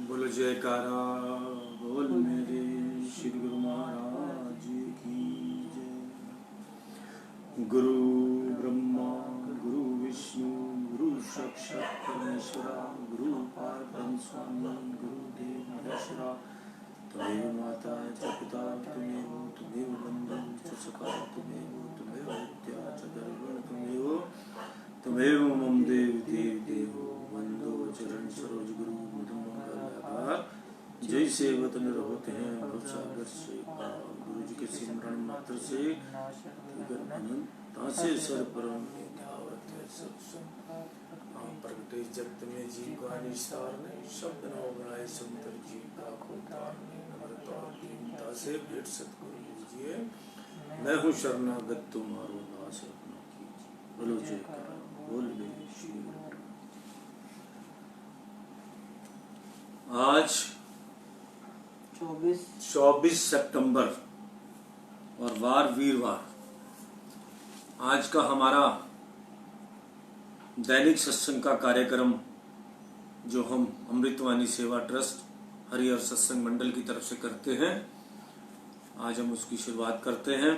बोलो जयकारा बोल मेरे श्री गुरु महाराज की जय। गुरु ब्रह्मा गुरु विष्णु गुरु साक्षात परमेश्वरा गुरु पारब्रह्म स्वामी गुरुदेव महेश्वरा तमेव माता च पिता तमेव बंधु च सखा तमेव विद्या च द्रविण तमेव मम देव देवो वंदो चरण सरोज गुरु मधु मंगल जय सेवत निर होते हैं सागर से गुरु जी के सिमरण मात्र से तासे सर परम प्रगटे जगत में जीव का निस्तार ने शब्द न बनाए सुंदर जीव का खोतार ने नम्रता दीनता से भेंट सतगुरु लीजिए मैं हूँ शरणागत तुम्हारो दास अपना कीजिए। बोलो जयकारा बोल मेरे श्री आज 24 सितंबर और वार वीरवार आज का हमारा दैनिक सत्संग का कार्यक्रम जो हम अमृतवाणी सेवा ट्रस्ट हरिहर सत्संग मंडल की तरफ से करते हैं, आज हम उसकी शुरुआत करते हैं।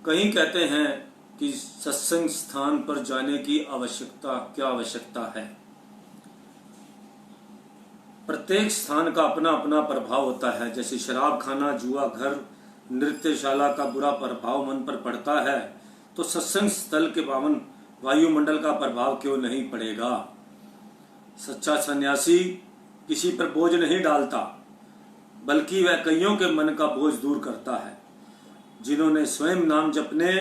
कहीं कहते हैं कि सत्संग स्थान पर जाने की क्या आवश्यकता है। प्रत्येक स्थान का अपना अपना प्रभाव होता है। जैसे शराब खाना, जुआ घर, नृत्यशाला का बुरा प्रभाव मन पर पड़ता है, तो सत्संग स्थल के पावन वायुमंडल का प्रभाव क्यों नहीं पड़ेगा। सच्चा सन्यासी किसी पर बोझ नहीं डालता, बल्कि वह कईयों के मन का बोझ दूर करता है। जिन्होंने स्वयं नाम जपने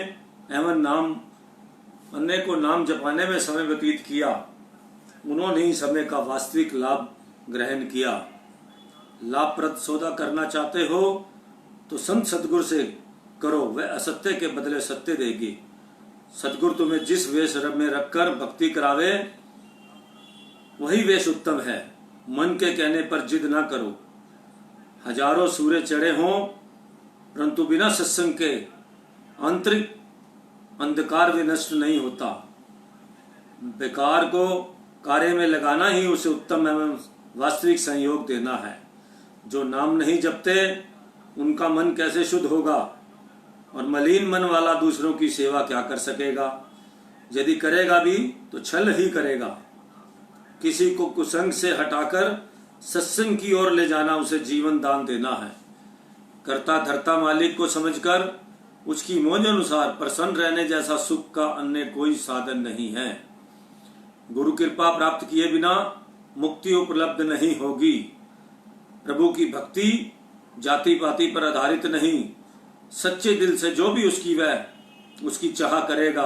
एवं अन्य को नाम जपाने में समय व्यतीत किया, उन्होंने ही समय का वास्तविक लाभ ग्रहण किया। लाभप्रद सौदा करना चाहते हो तो संत सतगुरु से करो, वह असत्य के बदले सत्य देगी। सतगुरु तुम्हें जिस वेश में रखकर भक्ति करावे वही वेश उत्तम है। मन के कहने पर जिद ना करो। हजारों सूर्य चढ़े हों परंतु बिना सत्संग के आंतरिक अंधकार भी नष्ट नहीं होता। बेकार को कार्य में लगाना ही उसे उत्तम एवं वास्तविक संयोग देना है। जो नाम नहीं जपते उनका मन कैसे शुद्ध होगा, और मलिन मन वाला दूसरों की सेवा क्या कर सकेगा। यदि करेगा भी तो छल ही करेगा। किसी को कुसंग से हटाकर सत्संग की ओर ले जाना उसे जीवन दान देना है। कर्ता धर्ता मालिक को समझकर उसकी मौज अनुसार प्रसन्न रहने जैसा सुख का अन्य कोई साधन नहीं है। गुरु कृपा प्राप्त किए बिना मुक्ति उपलब्ध नहीं होगी। प्रभु की भक्ति जाति पाति पर आधारित नहीं, सच्चे दिल से जो भी उसकी चाह करेगा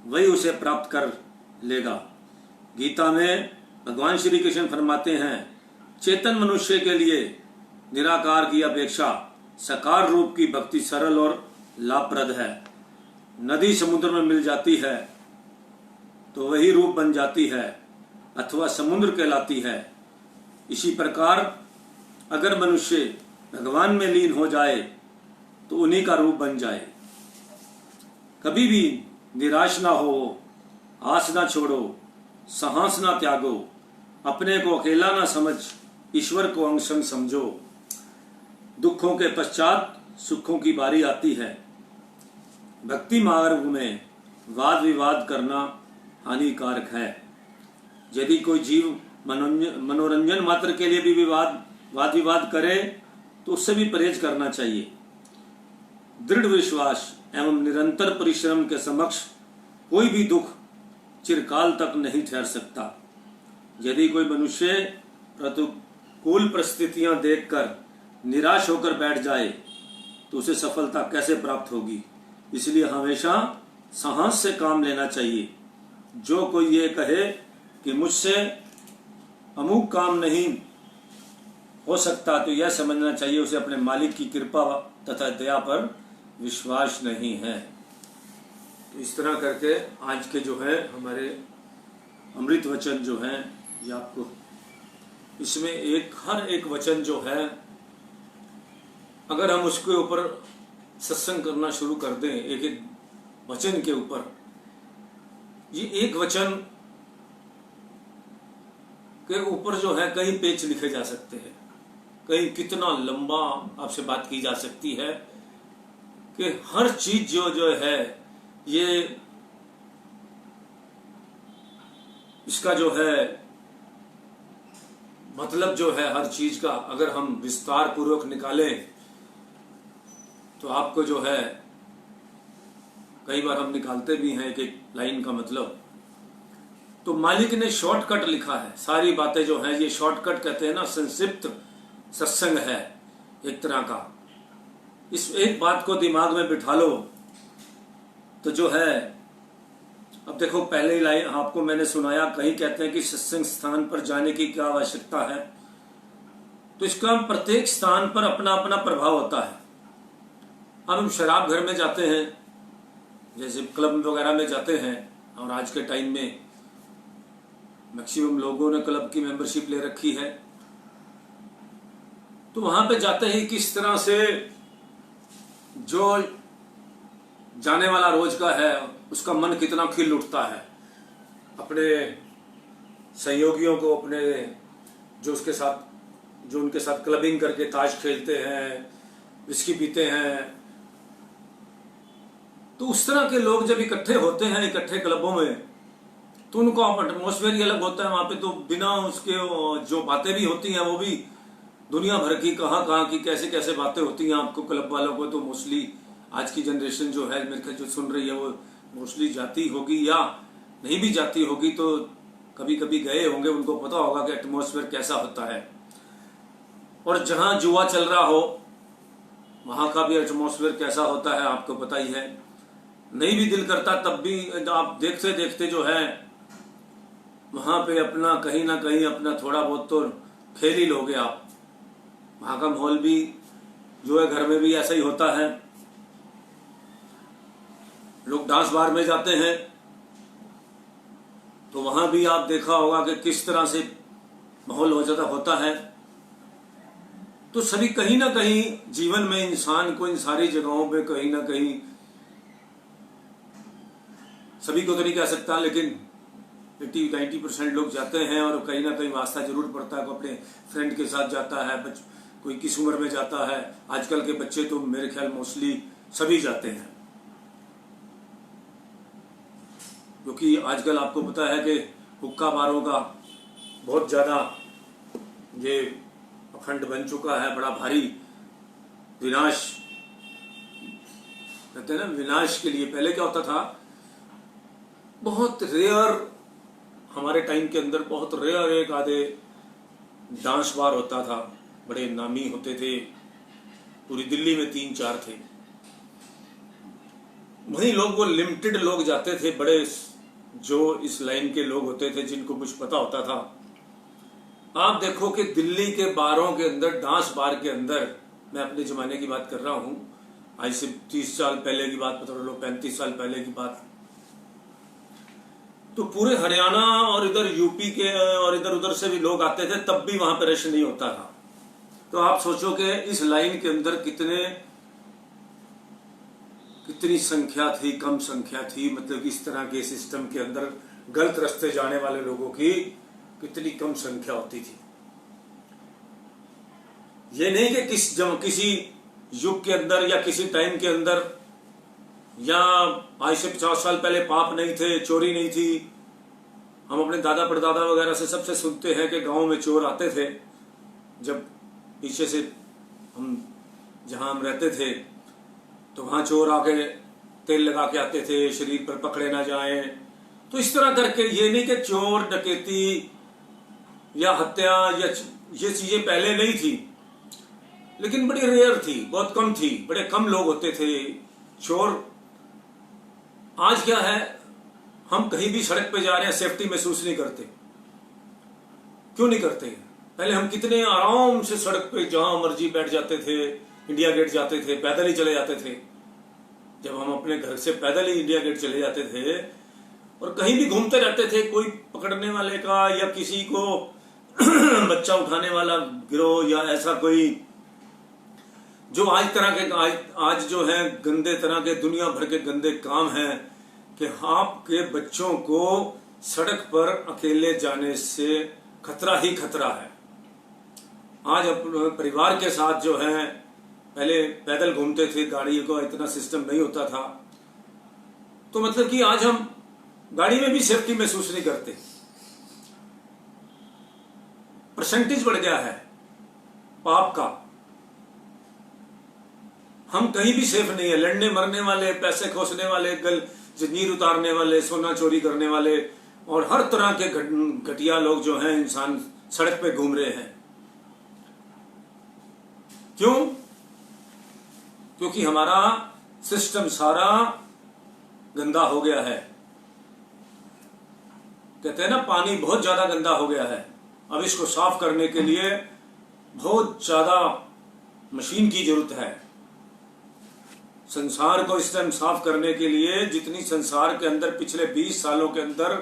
वही उसे प्राप्त कर लेगा। गीता में भगवान श्री कृष्ण फरमाते हैं, चेतन मनुष्य के लिए निराकार की अपेक्षा साकार रूप की भक्ति सरल और लाभप्रद है। नदी समुद्र में मिल जाती है तो वही रूप बन जाती है अथवा समुद्र कहलाती है। इसी प्रकार अगर मनुष्य भगवान में लीन हो जाए तो उन्हीं का रूप बन जाए। कभी भी निराश ना हो, आस ना छोड़ो, साहस ना त्यागो, अपने को अकेला ना समझ ईश्वर को अंग संग समझो। दुखों के पश्चात सुखों की बारी आती है। भक्ति मार्ग में वाद विवाद करना हानिकारक है। यदि कोई जीव मनोरंजन मात्र के लिए भी वाद विवाद करे तो उससे भी परहेज करना चाहिए। दृढ़ विश्वास एवं निरंतर परिश्रम के समक्ष कोई भी दुख चिरकाल तक नहीं ठहर सकता। यदि कोई मनुष्य प्रतिकूल परिस्थितियां देखकर निराश होकर बैठ जाए तो उसे सफलता कैसे प्राप्त होगी। इसलिए हमेशा साहस से काम लेना चाहिए। जो कोई ये कहे कि मुझसे अमुक काम नहीं हो सकता तो यह समझना चाहिए उसे अपने मालिक की कृपा तथा दया पर विश्वास नहीं है। तो इस तरह करके आज के जो है हमारे अमृत वचन जो है ये आपको, इसमें हर एक वचन जो है अगर हम उसके ऊपर सत्संग करना शुरू कर दें, एक एक वचन के ऊपर, ये एक वचन के ऊपर जो है कई पेज लिखे जा सकते हैं, कई कितना लंबा आपसे बात की जा सकती है कि हर चीज जो है ये इसका जो है मतलब जो है हर चीज का अगर हम विस्तार पूर्वक निकालें तो आपको जो है कई बार हम निकालते भी हैं एक एक लाइन का मतलब। तो मालिक ने शॉर्टकट लिखा है, सारी बातें जो हैं ये शॉर्टकट कहते हैं ना, संक्षिप्त सत्संग है एक तरह का। इस एक बात को दिमाग में बिठा लो तो जो है, अब देखो पहले ही लाइन आपको मैंने सुनाया, कहीं कहते हैं कि सत्संग स्थान पर जाने की क्या आवश्यकता है, तो इसका प्रत्येक स्थान पर अपना अपना प्रभाव होता है। अब हम शराब घर में जाते हैं, जैसे क्लब वगैरह में जाते हैं, और आज के टाइम में मैक्सिमम लोगों ने क्लब की मेंबरशिप ले रखी है, तो वहां पे जाते ही किस तरह से जो जाने वाला रोज का है उसका मन कितना खिल उठता है, अपने सहयोगियों को, अपने जो उनके साथ क्लबिंग करके ताश खेलते हैं, विस्की पीते हैं, तो उस तरह के लोग जब इकट्ठे होते हैं इकट्ठे क्लबों में, तो उनको एटमॉस्फेयर ही अलग होता है वहां पे। तो बिना उसके जो बातें भी होती हैं वो भी दुनिया भर की, कहाँ की कैसे कैसे बातें होती हैं आपको क्लब वालों को। तो मोस्टली आज की जनरेशन जो है मेरे ख्याल जो सुन रही है वो मोस्टली जाती होगी या नहीं भी जाती होगी, तो कभी कभी गए होंगे, उनको पता होगा कि एटमॉस्फेयर कैसा होता है। और जहां जुआ चल रहा हो वहां का भी एटमॉस्फेयर कैसा होता है आपको पता ही है। नहीं भी दिल करता तब भी आप देखते देखते जो है वहां पे अपना कहीं ना कहीं अपना थोड़ा बहुत तो खेल ही लोगे आप। वहां का माहौल भी जो है घर में भी ऐसा ही होता है। लोग डांस बार में जाते हैं तो वहां भी आप देखा होगा कि किस तरह से माहौल हो जाता होता है। तो सभी कहीं ना कहीं जीवन में इंसान को इन सारी जगहों पे कहीं ना कहीं, सभी को तो नहीं कह सकता लेकिन 80-90% लोग जाते हैं और कहीं ना कहीं वास्ता जरूर पड़ता है। कोई अपने फ्रेंड के साथ जाता है, कोई किस उम्र में जाता है। आजकल के बच्चे तो मेरे ख्याल मोस्टली सभी जाते हैं, क्योंकि आजकल आपको पता है कि हुक्का बारों का बहुत ज्यादा ये अखंड बन चुका है, बड़ा भारी विनाश कहते हैं ना, विनाश के लिए। पहले क्या होता था, बहुत रेयर, हमारे टाइम के अंदर बहुत रेयर एक आधे डांस बार होता था, बड़े नामी होते थे, पूरी दिल्ली में 3-4 थे। वहीं लोग वो लिमिटेड लोग जाते थे, बड़े जो इस लाइन के लोग होते थे जिनको कुछ पता होता था। आप देखो कि दिल्ली के बारों के अंदर, डांस बार के अंदर, मैं अपने जमाने की बात कर रहा हूं, आज से 30 साल पहले की बात बता लो, 35 साल पहले की बात, तो पूरे हरियाणा और इधर यूपी के और इधर उधर से भी लोग आते थे, तब भी वहां पर रश नहीं होता था। तो आप सोचो कि इस लाइन के अंदर कितनी संख्या थी, कम संख्या थी, मतलब इस तरह के सिस्टम के अंदर गलत रास्ते जाने वाले लोगों की कितनी कम संख्या होती थी। ये नहीं कि किसी युग के अंदर या किसी टाइम के अंदर, या आज से 50 साल पहले पाप नहीं थे, चोरी नहीं थी। हम अपने दादा परदादा वगैरह से सबसे सुनते हैं कि गांव में चोर आते थे, जब पीछे से जहां हम रहते थे तो वहां चोर आके तेल लगा के आते थे, शरीर पर पकड़े ना जाएं। तो इस तरह करके, ये नहीं कि चोर डकैती या हत्या या ये चीजें पहले नहीं थी, लेकिन बड़ी रेयर थी, बहुत कम थी, बड़े कम लोग होते थे चोर। आज क्या है, हम कहीं भी सड़क पे जा रहे हैं सेफ्टी महसूस नहीं करते। क्यों नहीं करते? पहले हम कितने आराम से सड़क पे जहां मर्जी बैठ जाते थे, इंडिया गेट जाते थे, पैदल ही चले जाते थे। जब हम अपने घर से पैदल ही इंडिया गेट चले जाते थे और कहीं भी घूमते रहते थे, कोई पकड़ने वाले का या किसी को बच्चा उठाने वाला गिरोह या ऐसा कोई जो आज जो है गंदे तरह के, दुनिया भर के गंदे काम हैं कि आपके बच्चों को सड़क पर अकेले जाने से खतरा ही खतरा है। आज अपने परिवार के साथ जो है, पहले पैदल घूमते थे, गाड़ी का इतना सिस्टम नहीं होता था, तो मतलब कि आज हम गाड़ी में भी सेफ्टी महसूस नहीं करते। परसेंटेज बढ़ गया है पाप का, हम कहीं भी सेफ नहीं है। लड़ने मरने वाले, पैसे खोसने वाले, जंजीर उतारने वाले, सोना चोरी करने वाले और हर तरह के घटिया लोग जो हैं, इंसान सड़क पे घूम रहे हैं। क्यों? क्योंकि हमारा सिस्टम सारा गंदा हो गया है। कहते हैं ना, पानी बहुत ज्यादा गंदा हो गया है। अब इसको साफ करने के लिए बहुत ज्यादा मशीन की जरूरत है। संसार को इस टाइम साफ करने के लिए जितनी संसार के अंदर पिछले 20 सालों के अंदर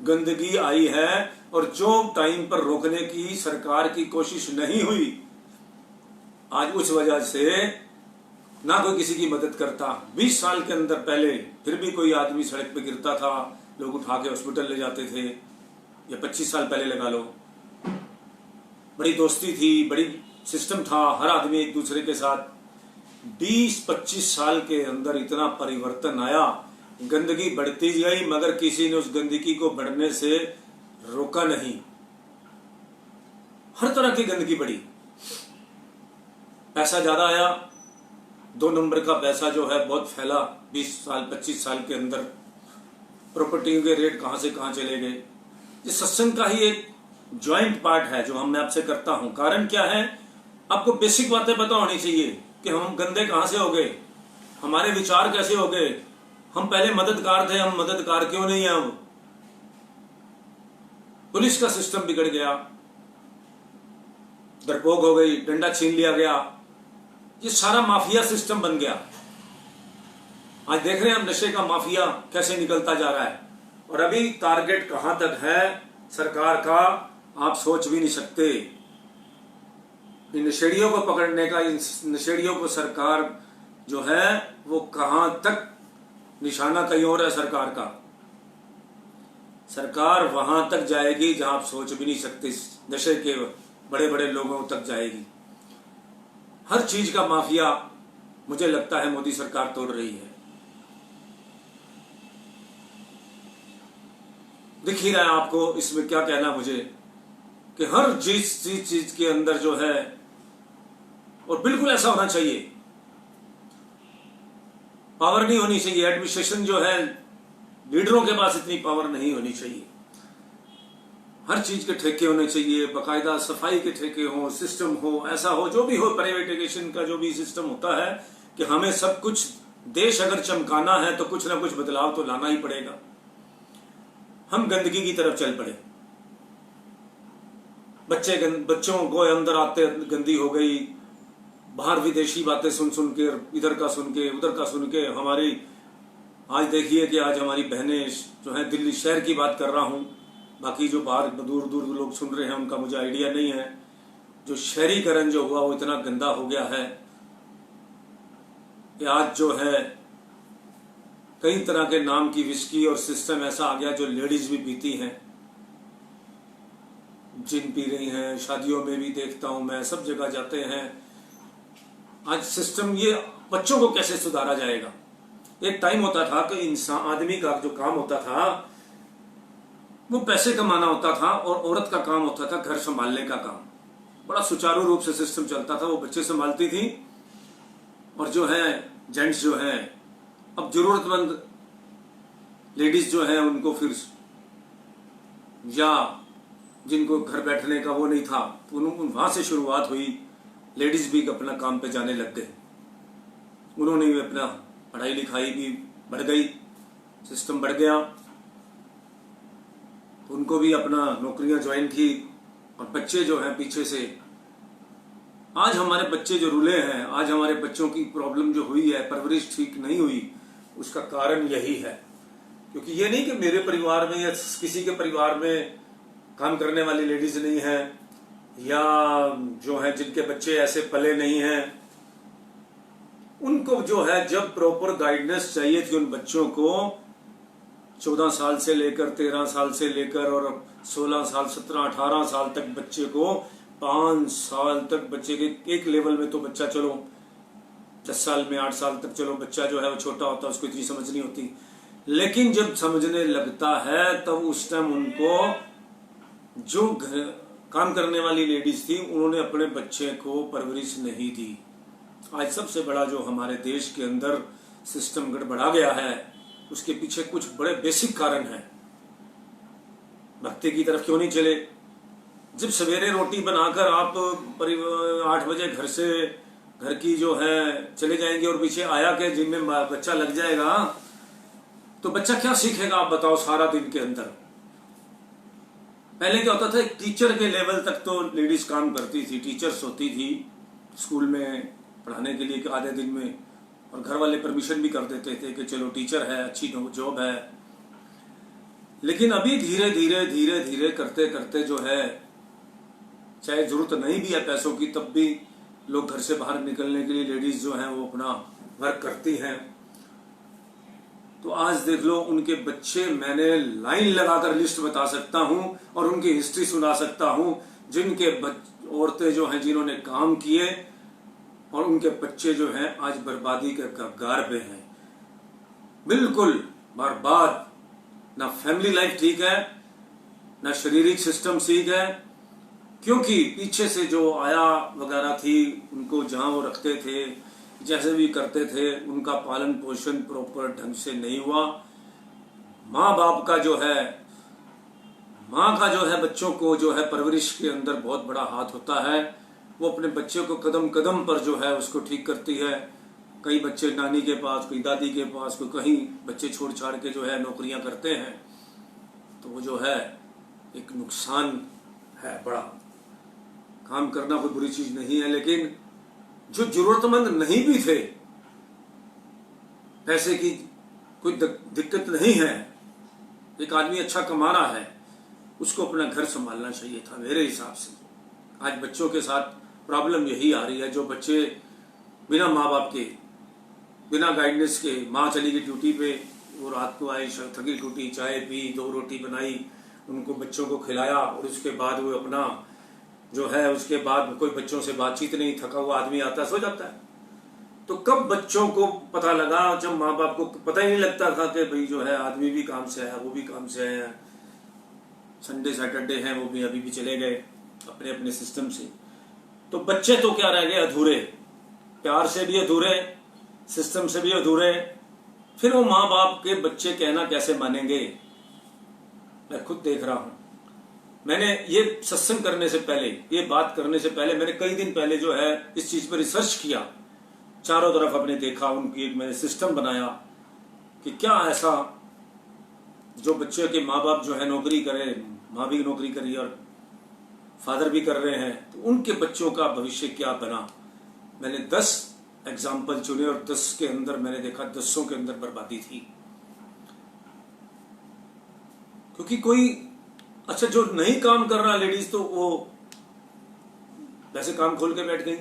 गंदगी आई है और जो टाइम पर रोकने की सरकार की कोशिश नहीं हुई, आज उस वजह से ना कोई किसी की मदद करता। 20 साल के अंदर पहले फिर भी कोई आदमी सड़क पे गिरता था, लोग उठा के हॉस्पिटल ले जाते थे, या 25 साल पहले लगा लो। बड़ी दोस्ती थी, बड़ी सिस्टम था, हर आदमी एक दूसरे के साथ। 20-25 साल के अंदर इतना परिवर्तन आया, गंदगी बढ़ती गई, मगर किसी ने उस गंदगी को बढ़ने से रोका नहीं। हर तरह की गंदगी बढ़ी, पैसा ज्यादा आया, 2 नंबर का पैसा जो है बहुत फैला 20 साल 25 साल के अंदर। प्रॉपर्टी के रेट कहां से कहां चले गए। ये सत्संग का ही एक ज्वाइंट पार्ट है जो मैं आपसे करता हूं। कारण क्या है, आपको बेसिक बातें पता होनी चाहिए कि हम गंदे कहां से हो गए, हमारे विचार कैसे हो गए। हम पहले मददगार थे, हम मददगार क्यों नहीं है अब। पुलिस का सिस्टम बिगड़ गया, डरपोक हो गई, डंडा छीन लिया गया, ये सारा माफिया सिस्टम बन गया। आज देख रहे हैं हम नशे का माफिया कैसे निकलता जा रहा है। और अभी टारगेट कहां तक है सरकार का, आप सोच भी नहीं सकते। इन नशेड़ियों को पकड़ने का, इन नशेड़ियों को सरकार जो है वो कहां तक, निशाना कहीं और है सरकार का। सरकार वहां तक जाएगी जहां आप सोच भी नहीं सकते, नशे के बड़े बड़े लोगों तक जाएगी। हर चीज का माफिया मुझे लगता है मोदी सरकार तोड़ रही है। दिख ही रहा है आपको, इसमें क्या कहना मुझे, कि हर चीज के अंदर जो है, और बिल्कुल ऐसा होना चाहिए, पावर नहीं होनी चाहिए। एडमिनिस्ट्रेशन जो है, लीडरों के पास इतनी पावर नहीं होनी चाहिए। हर चीज के ठेके होने चाहिए, बाकायदा सफाई के ठेके हो, सिस्टम हो, ऐसा हो, जो भी हो, प्राइवेटाइजेशन का जो भी सिस्टम होता है कि हमें सब कुछ, देश अगर चमकाना है तो कुछ ना कुछ बदलाव तो लाना ही पड़ेगा। हम गंदगी की तरफ चल पड़े, बच्चों को अंदर आते गंदी हो गई, बाहर विदेशी बातें सुन सुन के, इधर का सुन के, उधर का सुन के। हमारी आज देखिए कि आज हमारी बहनें जो है, दिल्ली शहर की बात कर रहा हूं, बाकी जो बाहर दूर दूर लोग सुन रहे हैं उनका मुझे आइडिया नहीं है। जो शहरीकरण जो हुआ वो इतना गंदा हो गया है कि आज जो है कई तरह के नाम की विस्की और सिस्टम ऐसा आ गया जो लेडीज भी पीती हैं, जिन पी रही हैं, शादियों में भी देखता हूं मैं, सब जगह जाते हैं। आज सिस्टम, ये बच्चों को कैसे सुधारा जाएगा। एक टाइम होता था कि इंसान, आदमी का जो काम होता था वो पैसे कमाना होता था, और औरत का काम होता था घर संभालने का काम। बड़ा सुचारू रूप से सिस्टम चलता था, वो बच्चे संभालती थी, और जो है जेंट्स जो है, अब जरूरतमंद लेडीज जो है उनको फिर, या जिनको घर बैठने का वो नहीं था, तो वहां से शुरुआत हुई। लेडीज भी अपना काम पे जाने लग गए, उन्होंने भी अपना पढ़ाई लिखाई भी बढ़ गई, सिस्टम बढ़ गया, तो उनको भी अपना नौकरियां ज्वाइन की। और बच्चे जो हैं पीछे से, आज हमारे बच्चे जो रुले हैं, आज हमारे बच्चों की प्रॉब्लम जो हुई है, परवरिश ठीक नहीं हुई, उसका कारण यही है। क्योंकि ये नहीं कि मेरे परिवार में या किसी के परिवार में काम करने वाली लेडीज नहीं है, या जो है जिनके बच्चे ऐसे पले नहीं हैं, उनको जो है जब प्रॉपर गाइडेंस चाहिए थी उन बच्चों को 14 साल से लेकर 13 साल से लेकर और 16 साल 17 18 साल तक बच्चे को 5 साल तक बच्चे के एक लेवल में तो बच्चा चलो 10 साल में 8 साल तक चलो बच्चा जो है वो छोटा होता है, उसको इतनी समझ नहीं होती, लेकिन जब समझने लगता है तब उस टाइम उनको जो काम करने वाली लेडीज थी उन्होंने अपने बच्चे को परवरिश नहीं दी। आज सबसे बड़ा जो हमारे देश के अंदर सिस्टम गड़बड़ा गया है उसके पीछे कुछ बड़े बेसिक कारण हैं। भक्ति की तरफ क्यों नहीं चले? जब सवेरे रोटी बनाकर आप 8 बजे घर की जो है चले जाएंगे और पीछे आया के जिम में बच्चा लग जाएगा तो बच्चा क्या सीखेगा आप बताओ सारा दिन के अंदर। पहले क्या होता था, एक टीचर के लेवल तक तो लेडीज काम करती थी, टीचर्स होती थी स्कूल में पढ़ाने के लिए आधे दिन में, और घर वाले परमिशन भी कर देते थे कि चलो टीचर है, अच्छी जॉब है। लेकिन अभी धीरे धीरे करते करते जो है, चाहे जरूरत नहीं भी है पैसों की तब भी लोग घर से बाहर निकलने के लिए लेडीज जो हैं वो अपना वर्क करती हैं। तो आज देख लो उनके बच्चे, मैंने लाइन लगाकर लिस्ट बता सकता हूं और उनकी हिस्ट्री सुना सकता हूं, जिनके औरतें जो हैं जिन्होंने काम किए और उनके बच्चे जो हैं आज बर्बादी के कगार पे हैं, बिल्कुल बर्बाद। ना फैमिली लाइफ ठीक है, ना शारीरिक सिस्टम ठीक है, क्योंकि पीछे से जो आया वगैरह थी उनको जहां वो रखते थे जैसे भी करते थे उनका पालन पोषण प्रॉपर ढंग से नहीं हुआ। माँ बाप का जो है, माँ का जो है बच्चों को जो है परवरिश के अंदर बहुत बड़ा हाथ होता है। वो अपने बच्चे को कदम कदम पर जो है उसको ठीक करती है। कई बच्चे नानी के पास, कोई दादी के पास, कोई कहीं बच्चे छोड़ छाड़ के जो है नौकरियां करते हैं, तो वो जो है एक नुकसान है बड़ा। काम करना कोई बुरी चीज नहीं है, लेकिन जो जरूरतमंद नहीं भी थे, पैसे की कोई दिक्कत नहीं है, एक आदमी अच्छा कमा रहा है, उसको अपना घर संभालना चाहिए था मेरे हिसाब से। आज बच्चों के साथ प्रॉब्लम यही आ रही है, जो बच्चे बिना माँ बाप के, बिना गाइडेंस के, माँ चली गई ड्यूटी पे, वो रात को आई थकी टूटी, चाय पी, 2 रोटी बनाई, उनको बच्चों को खिलाया और उसके बाद वो अपना जो है, उसके बाद कोई बच्चों से बातचीत नहीं, थका हुआ आदमी आता है सो जाता है। तो कब बच्चों को पता लगा, जब माँ बाप को पता ही नहीं लगता था कि भाई जो है आदमी भी काम से है, वो भी काम से है, संडे सैटरडे है, वो भी अभी भी चले गए अपने अपने सिस्टम से। तो बच्चे तो क्या रह गए, अधूरे, प्यार से भी अधूरे, सिस्टम से भी अधूरे। फिर वो माँ बाप के बच्चे कहना कैसे मानेंगे? मैं खुद देख रहा हूं। मैंने ये सत्संग करने से पहले, ये बात करने से पहले, मैंने कई दिन पहले जो है इस चीज पर रिसर्च किया, चारों तरफ अपने देखा, उनकी एक मैंने सिस्टम बनाया कि क्या ऐसा जो बच्चे के माँ बाप जो है नौकरी करें, माँ भी नौकरी करी और फादर भी कर रहे हैं, तो उनके बच्चों का भविष्य क्या बना। मैंने 10 एग्जाम्पल चुने और 10 के अंदर मैंने देखा 10 के अंदर बर्बादी थी। क्योंकि कोई अच्छा जो नहीं काम कर रहा लेडीज, तो वो वैसे काम खोल के बैठ गई।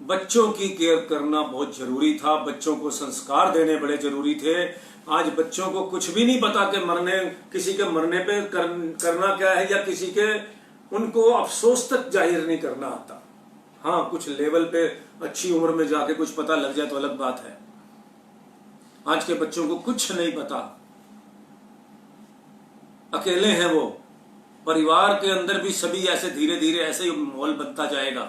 बच्चों की केयर करना बहुत जरूरी था, बच्चों को संस्कार देने बड़े जरूरी थे। आज बच्चों को कुछ भी नहीं पता कि किसी के मरने पे करना क्या है, या किसी के उनको अफसोस तक जाहिर नहीं करना आता। हाँ, कुछ लेवल पे अच्छी उम्र में जाके कुछ पता लग जाए तो अलग बात है। आज के बच्चों को कुछ नहीं पता, अकेले हैं वो। परिवार के अंदर भी सभी ऐसे धीरे धीरे ऐसे ही माहौल बनता जाएगा।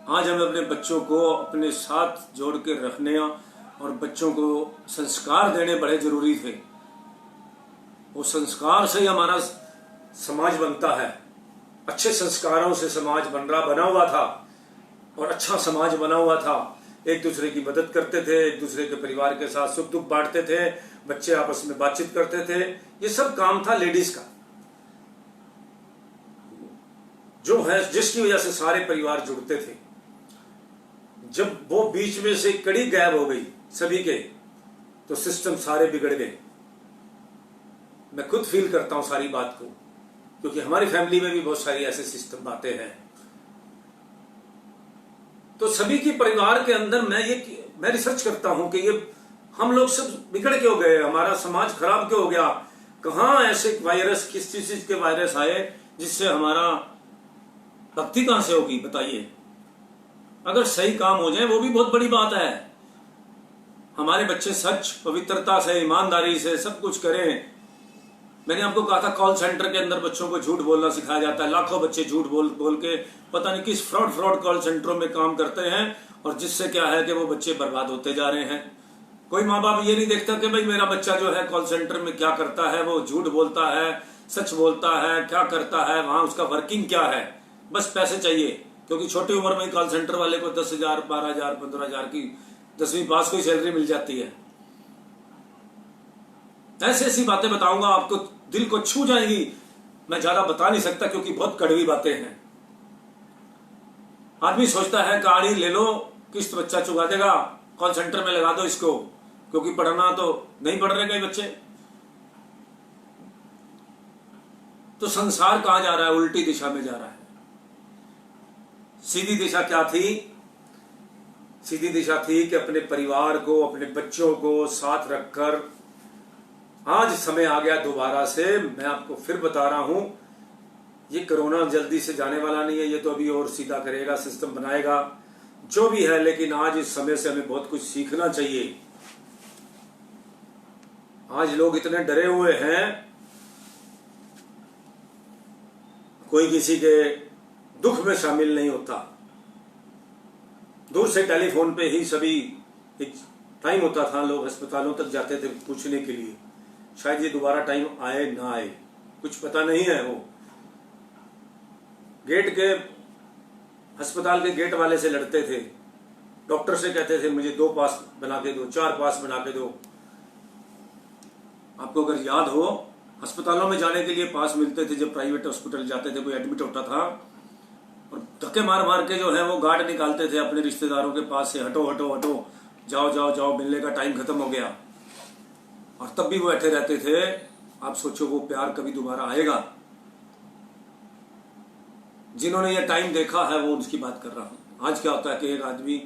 आज हमें अपने बच्चों को अपने साथ जोड़ के रखने और बच्चों को संस्कार देने बड़े जरूरी थे। वो संस्कार से ही हमारा समाज बनता है। अच्छे संस्कारों से समाज बना हुआ था, और अच्छा समाज बना हुआ था। एक दूसरे की मदद करते थे, एक दूसरे के परिवार के साथ सुख दुख बांटते थे, बच्चे आपस में बातचीत करते थे। ये सब काम था लेडीज का, जो है जिसकी वजह से सारे परिवार जुड़ते थे। जब वो बीच में से कड़ी गायब हो गई सभी के, तो सिस्टम सारे बिगड़ गए। मैं खुद फील करता हूं सारी बात को, क्योंकि हमारी फैमिली में भी बहुत सारी ऐसे सिस्टम बातें हैं। तो सभी की परिवार के अंदर मैं रिसर्च करता हूं कि ये हम लोग सब बिगड़ क्यों गए, हमारा समाज खराब क्यों हो गया? कहाँ ऐसे वायरस, किस चीज के वायरस आए जिससे हमारा भक्ति कहां से होगी बताइए? अगर सही काम हो जाए वो भी बहुत बड़ी बात है। हमारे बच्चे सच, पवित्रता से, ईमानदारी से सब कुछ करें। मैंने आपको कहा था कॉल सेंटर के अंदर बच्चों को झूठ बोलना सिखाया जाता है। लाखों बच्चे झूठ बोल के पता नहीं किस फ्रॉड कॉल सेंटरों में काम करते हैं, और जिससे क्या है कि वो बच्चे बर्बाद होते जा रहे हैं। कोई माँ बाप ये नहीं देखता कि भाई मेरा बच्चा जो है कॉल सेंटर में क्या करता है, वो झूठ बोलता है, सच बोलता है, क्या करता है, वहां उसका वर्किंग क्या है। बस पैसे चाहिए, क्योंकि छोटी उम्र में कॉल सेंटर वाले को 10,000, 12,000, 15,000 की 10वीं पास की सैलरी मिल जाती है। ऐसी ऐसी बातें बताऊंगा आपको, दिल को छू जाएंगी। मैं ज्यादा बता नहीं सकता क्योंकि बहुत कड़वी बातें हैं। आदमी सोचता है कहानी ले लो, किस्त बच्चा चुका देगा, कॉल सेंटर में लगा दो इसको, क्योंकि पढ़ना तो नहीं पढ़ रहे कई बच्चे। तो संसार कहां जा रहा है? उल्टी दिशा में जा रहा है। सीधी दिशा क्या थी? सीधी दिशा थी कि अपने परिवार को, अपने बच्चों को साथ रखकर, आज समय आ गया दोबारा से। मैं आपको फिर बता रहा हूं, ये कोरोना जल्दी से जाने वाला नहीं है, ये तो अभी और सीधा करेगा, सिस्टम बनाएगा, जो भी है। लेकिन आज इस समय से हमें बहुत कुछ सीखना चाहिए। आज लोग इतने डरे हुए हैं, कोई किसी के दुख में शामिल नहीं होता। दूर से टेलीफोन पे ही सभी, एक टाइम होता था लोग अस्पतालों तक जाते थे पूछने के लिए। शायद ये दोबारा टाइम आए ना आए, कुछ पता नहीं है। वो गेट के, अस्पताल के गेट वाले से लड़ते थे, डॉक्टर से कहते थे मुझे 2 पास बना के दो, 4 पास बना के दो। आपको अगर याद हो, अस्पतालों में जाने के लिए पास मिलते थे जब प्राइवेट हॉस्पिटल जाते थे, कोई एडमिट होता था, और धक्के मार मार के जो है वो गार्ड निकालते थे अपने रिश्तेदारों के पास से, हटो हटो हटो, जाओ जाओ जाओ, मिलने का टाइम खत्म हो गया। और तब भी वो बैठे रहते थे। आप सोचो वो प्यार कभी दोबारा आएगा? जिन्होंने ये टाइम देखा है वो उसकी बात कर रहा हूं। आज क्या होता है कि एक आदमी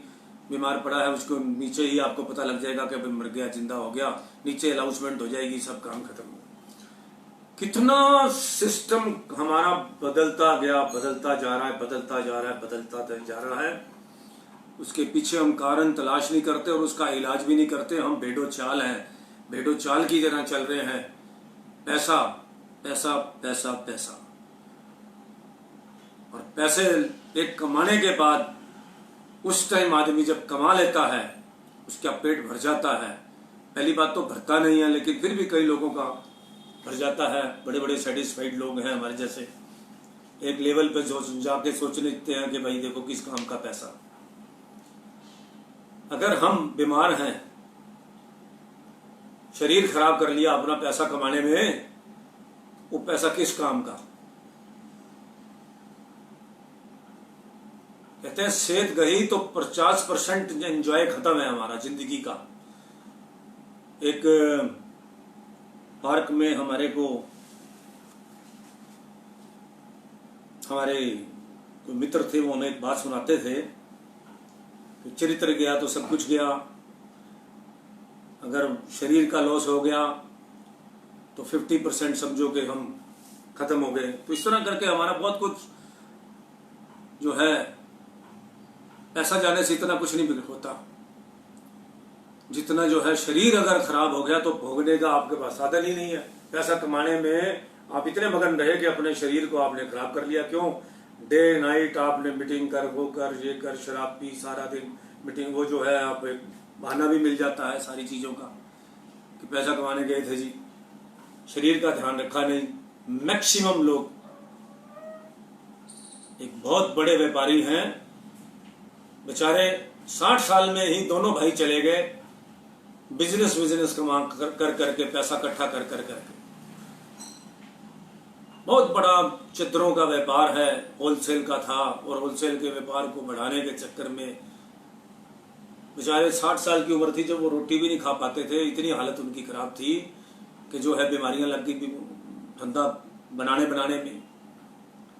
बीमार पड़ा है, उसको नीचे ही आपको पता लग जाएगा कि मर गया, जिंदा हो गया, नीचे अनाउंसमेंट हो जाएगी, सब काम खत्म। कितना सिस्टम हमारा बदलता गया, बदलता जा रहा है, बदलता जा रहा है, बदलता जा रहा है। उसके पीछे हम कारण तलाश नहीं करते और उसका इलाज भी नहीं करते। हम भेड़ो चाल हैं, भेड़ो चाल की तरह चल रहे हैं। पैसा पैसा पैसा पैसा, और पैसे एक कमाने के बाद उस टाइम आदमी जब कमा लेता है उसका पेट भर जाता है। पहली बात तो भरता नहीं है, लेकिन फिर भी कई लोगों का भर जाता है। बड़े बड़े सेटिस्फाइड लोग हैं हमारे जैसे, एक लेवल पे जाके सोच लेते हैं कि भाई देखो किस काम का पैसा। अगर हम बीमार हैं, शरीर खराब कर लिया अपना पैसा कमाने में, वो पैसा किस काम का? कहते हैं सेहत गई तो 50% एंजॉय खत्म है हमारा जिंदगी का। एक पार्क में हमारे कोई मित्र थे, वो हमें एक बात सुनाते थे कि चरित्र गया तो सब कुछ गया। अगर शरीर का लॉस हो गया तो 50% समझो कि हम खत्म हो गए। तो इस तरह करके हमारा बहुत कुछ जो है, पैसा जाने से इतना कुछ नहीं होता जितना जो है शरीर अगर खराब हो गया तो भोगने का आपके पास साधन ही नहीं है। पैसा कमाने में आप इतने मगन रहे कि अपने शरीर को आपने खराब कर लिया। क्यों? डे नाइट आपने मीटिंग कर, वो कर, ये कर, शराब पी, सारा दिन मीटिंग। वो जो है आप एक बहाना भी मिल जाता है सारी चीजों का कि पैसा कमाने गए थे जी, शरीर का ध्यान रखा नहीं। मैक्सिमम लोग, एक बहुत बड़े व्यापारी हैं बेचारे, 60 साल में ही दोनों भाई चले गए, बिजनेस कमा कर करके, पैसा इकट्ठा कर करके। बहुत बड़ा चित्रों का व्यापार है, होलसेल का था, और होलसेल के व्यापार को बढ़ाने के चक्कर में बेचारे 60 साल की उम्र थी जब वो रोटी भी नहीं खा पाते थे। इतनी हालत उनकी खराब थी कि जो है बीमारियां लग गई धंधा बनाने में।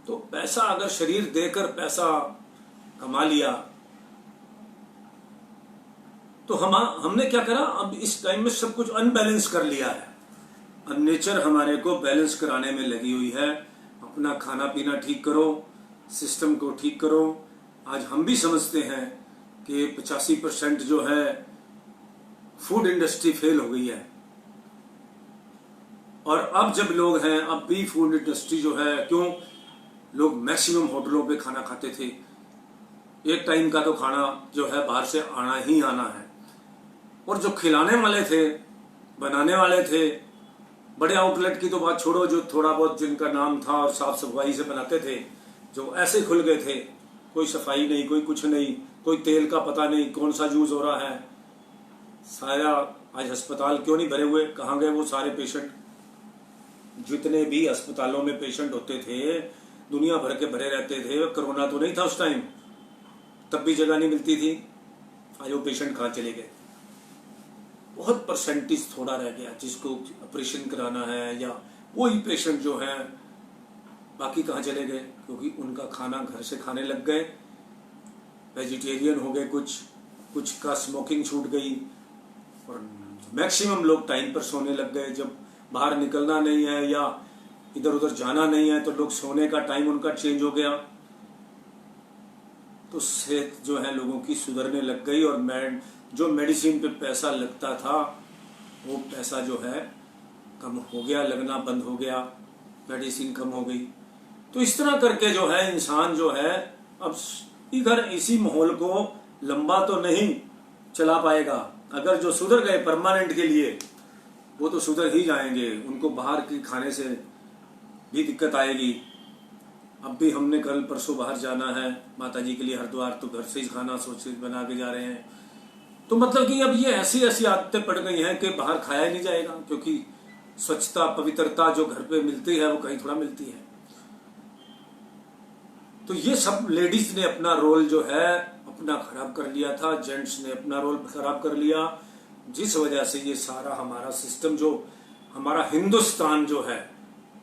तो पैसा अगर शरीर देकर पैसा कमा लिया तो हमने क्या करा, अब इस टाइम में सब कुछ अनबैलेंस कर लिया है। अब नेचर हमारे को बैलेंस कराने में लगी हुई है। अपना खाना पीना ठीक करो, सिस्टम को ठीक करो। आज हम भी समझते हैं कि 85% जो है फूड इंडस्ट्री फेल हो गई है, और अब जब लोग हैं, अब भी फूड इंडस्ट्री जो है, क्यों लोग मैक्सिमम होटलों पे खाना खाते थे। एक टाइम का तो खाना जो है बाहर से आना ही आना है, और जो खिलाने वाले थे, बनाने वाले थे, बड़े आउटलेट की तो बात छोड़ो, जो थोड़ा बहुत जिनका नाम था और साफ सफाई से बनाते थे, जो ऐसे खुल गए थे, कोई सफाई नहीं, कोई कुछ नहीं, कोई तेल का पता नहीं कौन सा यूज हो रहा है। सारा आज अस्पताल क्यों नहीं भरे हुए, कहाँ गए वो सारे पेशेंट? जितने भी अस्पतालों में पेशेंट होते थे दुनिया भर के भरे रहते थे। कोरोना तो नहीं था उस टाइम, तब भी जगह नहीं मिलती थी। आज वो पेशेंट कहाँ चले गए? बहुत परसेंटेज थोड़ा रह गया जिसको ऑपरेशन कराना है, या वही पेशेंट जो है, बाकी कहाँ चले गए? क्योंकि उनका खाना घर से खाने लग गए, वेजिटेरियन हो गए, कुछ का स्मोकिंग छूट गई, और मैक्सिमम लोग टाइम पर सोने लग गए। जब बाहर निकलना नहीं है या इधर उधर जाना नहीं है तो लोग सोने का टाइम उनका चेंज हो गया, तो सेहत जो है लोगों की सुधरने लग गई। और जो मेडिसिन पे पैसा लगता था वो पैसा जो है कम हो गया, लगना बंद हो गया, मेडिसिन कम हो गई। तो इस तरह करके जो है इंसान जो है अब इधर इसी माहौल को लंबा तो नहीं चला पाएगा। अगर जो सुधर गए परमानेंट के लिए वो तो सुधर ही जाएंगे, उनको बाहर की खाने से भी दिक्कत आएगी। अब भी हमने कल परसों बाहर जाना है माता जी के लिए हरिद्वार, तो घर से ही खाना सोच बना के जा रहे हैं। तो मतलब कि अब ये ऐसी ऐसी आदतें पड़ गई हैं कि बाहर खाया ही नहीं जाएगा, क्योंकि स्वच्छता पवित्रता जो घर पे मिलती है वो कहीं थोड़ा मिलती है। तो ये सब लेडीज ने अपना रोल जो है अपना खराब कर लिया था, जेंट्स ने अपना रोल खराब कर लिया, जिस वजह से ये सारा हमारा सिस्टम, जो हमारा हिंदुस्तान जो है,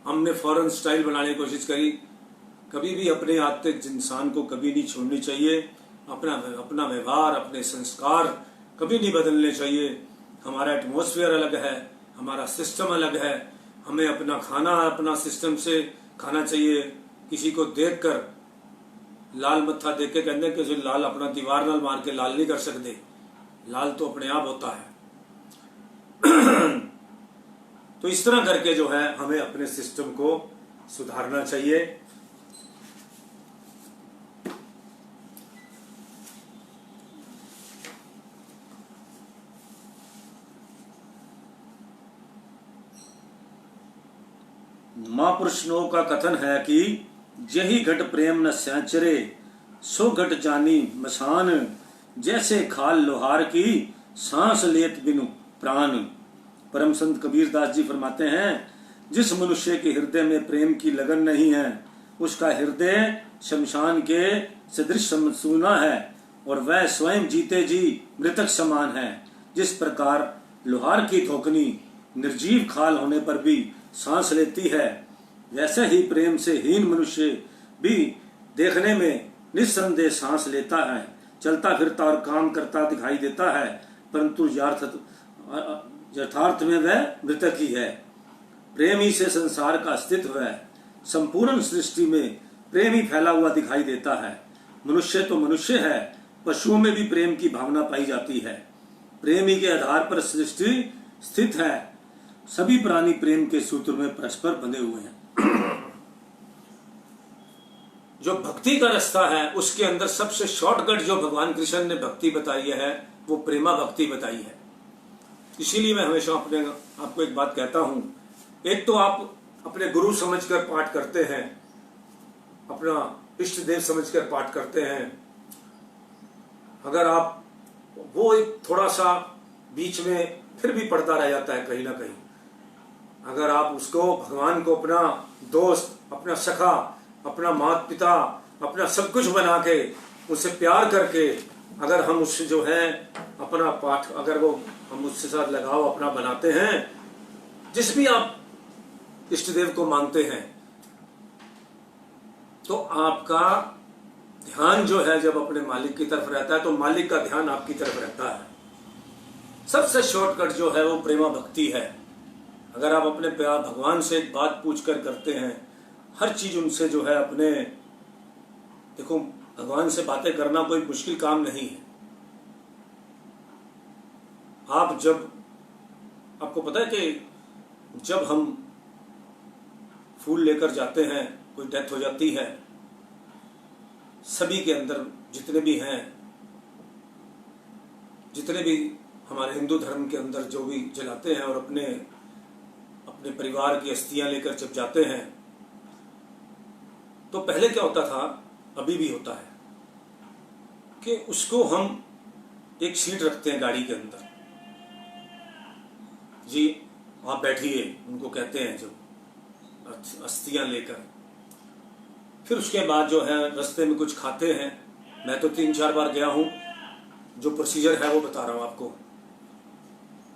हमने फॉरेन स्टाइल बनाने की कोशिश करी। कभी भी अपने आदतें इंसान को कभी नहीं छोड़नी चाहिए, अपना व्यवहार, अपने संस्कार कभी नहीं बदलने चाहिए। हमारा एटमॉस्फेयर अलग है, हमारा सिस्टम अलग है, हमें अपना खाना अपना सिस्टम से खाना चाहिए। किसी को देखकर लाल मत्था देख के कहते कि जो लाल अपना दीवार नाल मार के लाल नहीं कर सकते, लाल तो अपने आप होता है। तो इस तरह करके जो है हमें अपने सिस्टम को सुधारना चाहिए। महापुरुषों का कथन है कि जही घट प्रेम न सैंचरे, सो घट जानी मसान, जैसे खाल लोहार की सांस लेत बिनु प्राण। परम संत कबीर दास जी फरमाते हैं, जिस मनुष्य के हृदय में प्रेम की लगन नहीं है उसका हृदय शमशान के सदृश सूना है, और वह स्वयं जीते जी मृतक समान है। जिस प्रकार लोहार की थोकनी निर्जीव खाल होने पर भी सांस लेती है, वैसे ही प्रेम से हीन मनुष्य भी देखने में निस्संदेह सांस लेता है, चलता फिरता और काम करता दिखाई देता है, परंतु यथार्थ में वह मृतक ही है। प्रेम ही से संसार का अस्तित्व है। संपूर्ण सृष्टि में प्रेम ही फैला हुआ दिखाई देता है। मनुष्य तो मनुष्य है, पशुओं में भी प्रेम की भावना पाई जाती है। प्रेम ही के आधार पर सृष्टि स्थित है। सभी प्राणी प्रेम के सूत्र में परस्पर बंधे हुए हैं। जो भक्ति का रास्ता है उसके अंदर सबसे शॉर्टकट जो भगवान कृष्ण ने भक्ति बताई है वो प्रेमा भक्ति बताई है। इसीलिए मैं हमेशा आपको एक बात कहता हूं, एक तो आप अपने गुरु समझकर पाठ करते हैं, अपना इष्ट देव समझकर पाठ करते हैं। अगर आप वो एक थोड़ा सा बीच में फिर भी पड़ता रह जाता है कहीं ना कहीं, अगर आप उसको भगवान को अपना दोस्त, अपना सखा, अपना माता पिता, अपना सब कुछ बना के उससे प्यार करके अगर हम उससे जो है अपना पाठ, अगर वो हम उसके साथ लगाव अपना बनाते हैं, जिस भी आप इष्ट देव को मानते हैं, तो आपका ध्यान जो है जब अपने मालिक की तरफ रहता है तो मालिक का ध्यान आपकी तरफ रहता है। सबसे शॉर्टकट जो है वो प्रेमा भक्ति है। अगर आप अपने प्यार भगवान से एक बात पूछ कर करते हैं, हर चीज उनसे जो है अपने, देखो भगवान से बातें करना कोई मुश्किल काम नहीं है। आप जब, आपको पता है कि जब हम फूल लेकर जाते हैं, कोई डेथ हो जाती है, सभी के अंदर जितने भी हैं, जितने भी हमारे हिंदू धर्म के अंदर जो भी जलाते हैं और अपने अपने परिवार की अस्थियां लेकर जब जाते हैं, तो पहले क्या होता था, अभी भी होता है कि उसको हम एक सीट रखते हैं गाड़ी के अंदर, जी आप बैठिए, उनको कहते हैं जब अस्थियां लेकर। फिर उसके बाद जो है रास्ते में कुछ खाते हैं। मैं तो 3-4 बार गया हूं, जो प्रोसीजर है वो बता रहा हूं आपको।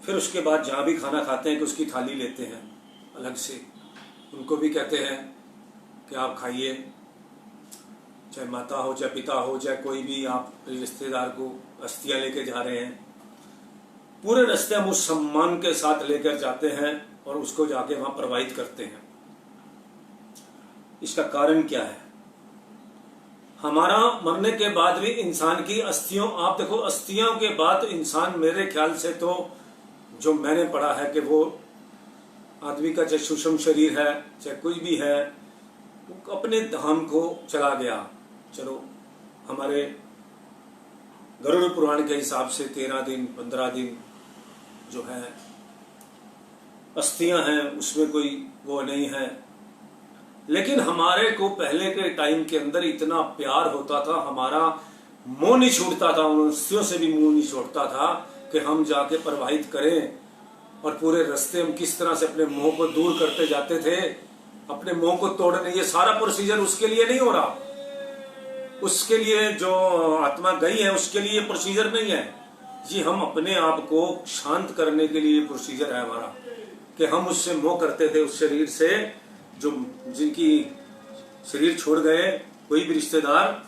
फिर उसके बाद जहां भी खाना खाते हैं कि उसकी थाली लेते हैं अलग से, उनको भी कहते हैं कि आप खाइए, चाहे माता हो चाहे पिता हो चाहे कोई भी आप रिश्तेदार को अस्थियां लेके जा रहे हैं, पूरे रास्ते हम उस सम्मान के साथ लेकर जाते हैं और उसको जाके वहां प्रवाहित करते हैं। इसका कारण क्या है? हमारा मरने के बाद भी इंसान की अस्थियों, आप देखो अस्थियों के बाद इंसान, मेरे ख्याल से तो जो मैंने पढ़ा है कि वो आदमी का चाहे सूक्ष्म शरीर है चाहे कोई भी है, वो अपने धाम को चला गया। चलो हमारे गरुड़ पुराण के हिसाब से 13 दिन 15 दिन जो है अस्थियां हैं, उसमें कोई वो नहीं है। लेकिन हमारे को पहले के टाइम के अंदर इतना प्यार होता था, हमारा मुंह नहीं छूटता था, उन अस्थियों से भी मुंह नहीं छोड़ता था कि हम जाके प्रवाहित करें। और पूरे रास्ते हम किस तरह से अपने मोह को दूर करते जाते थे, अपने मोह को तोड़ने। ये सारा प्रोसीजर उसके लिए नहीं हो रहा, उसके लिए जो आत्मा गई है उसके लिए प्रोसीजर नहीं है जी, हम अपने आप को शांत करने के लिए प्रोसीजर है हमारा, कि हम उससे मोह करते थे, उस शरीर से जो जिनकी शरीर छोड़ गए कोई भी रिश्तेदार,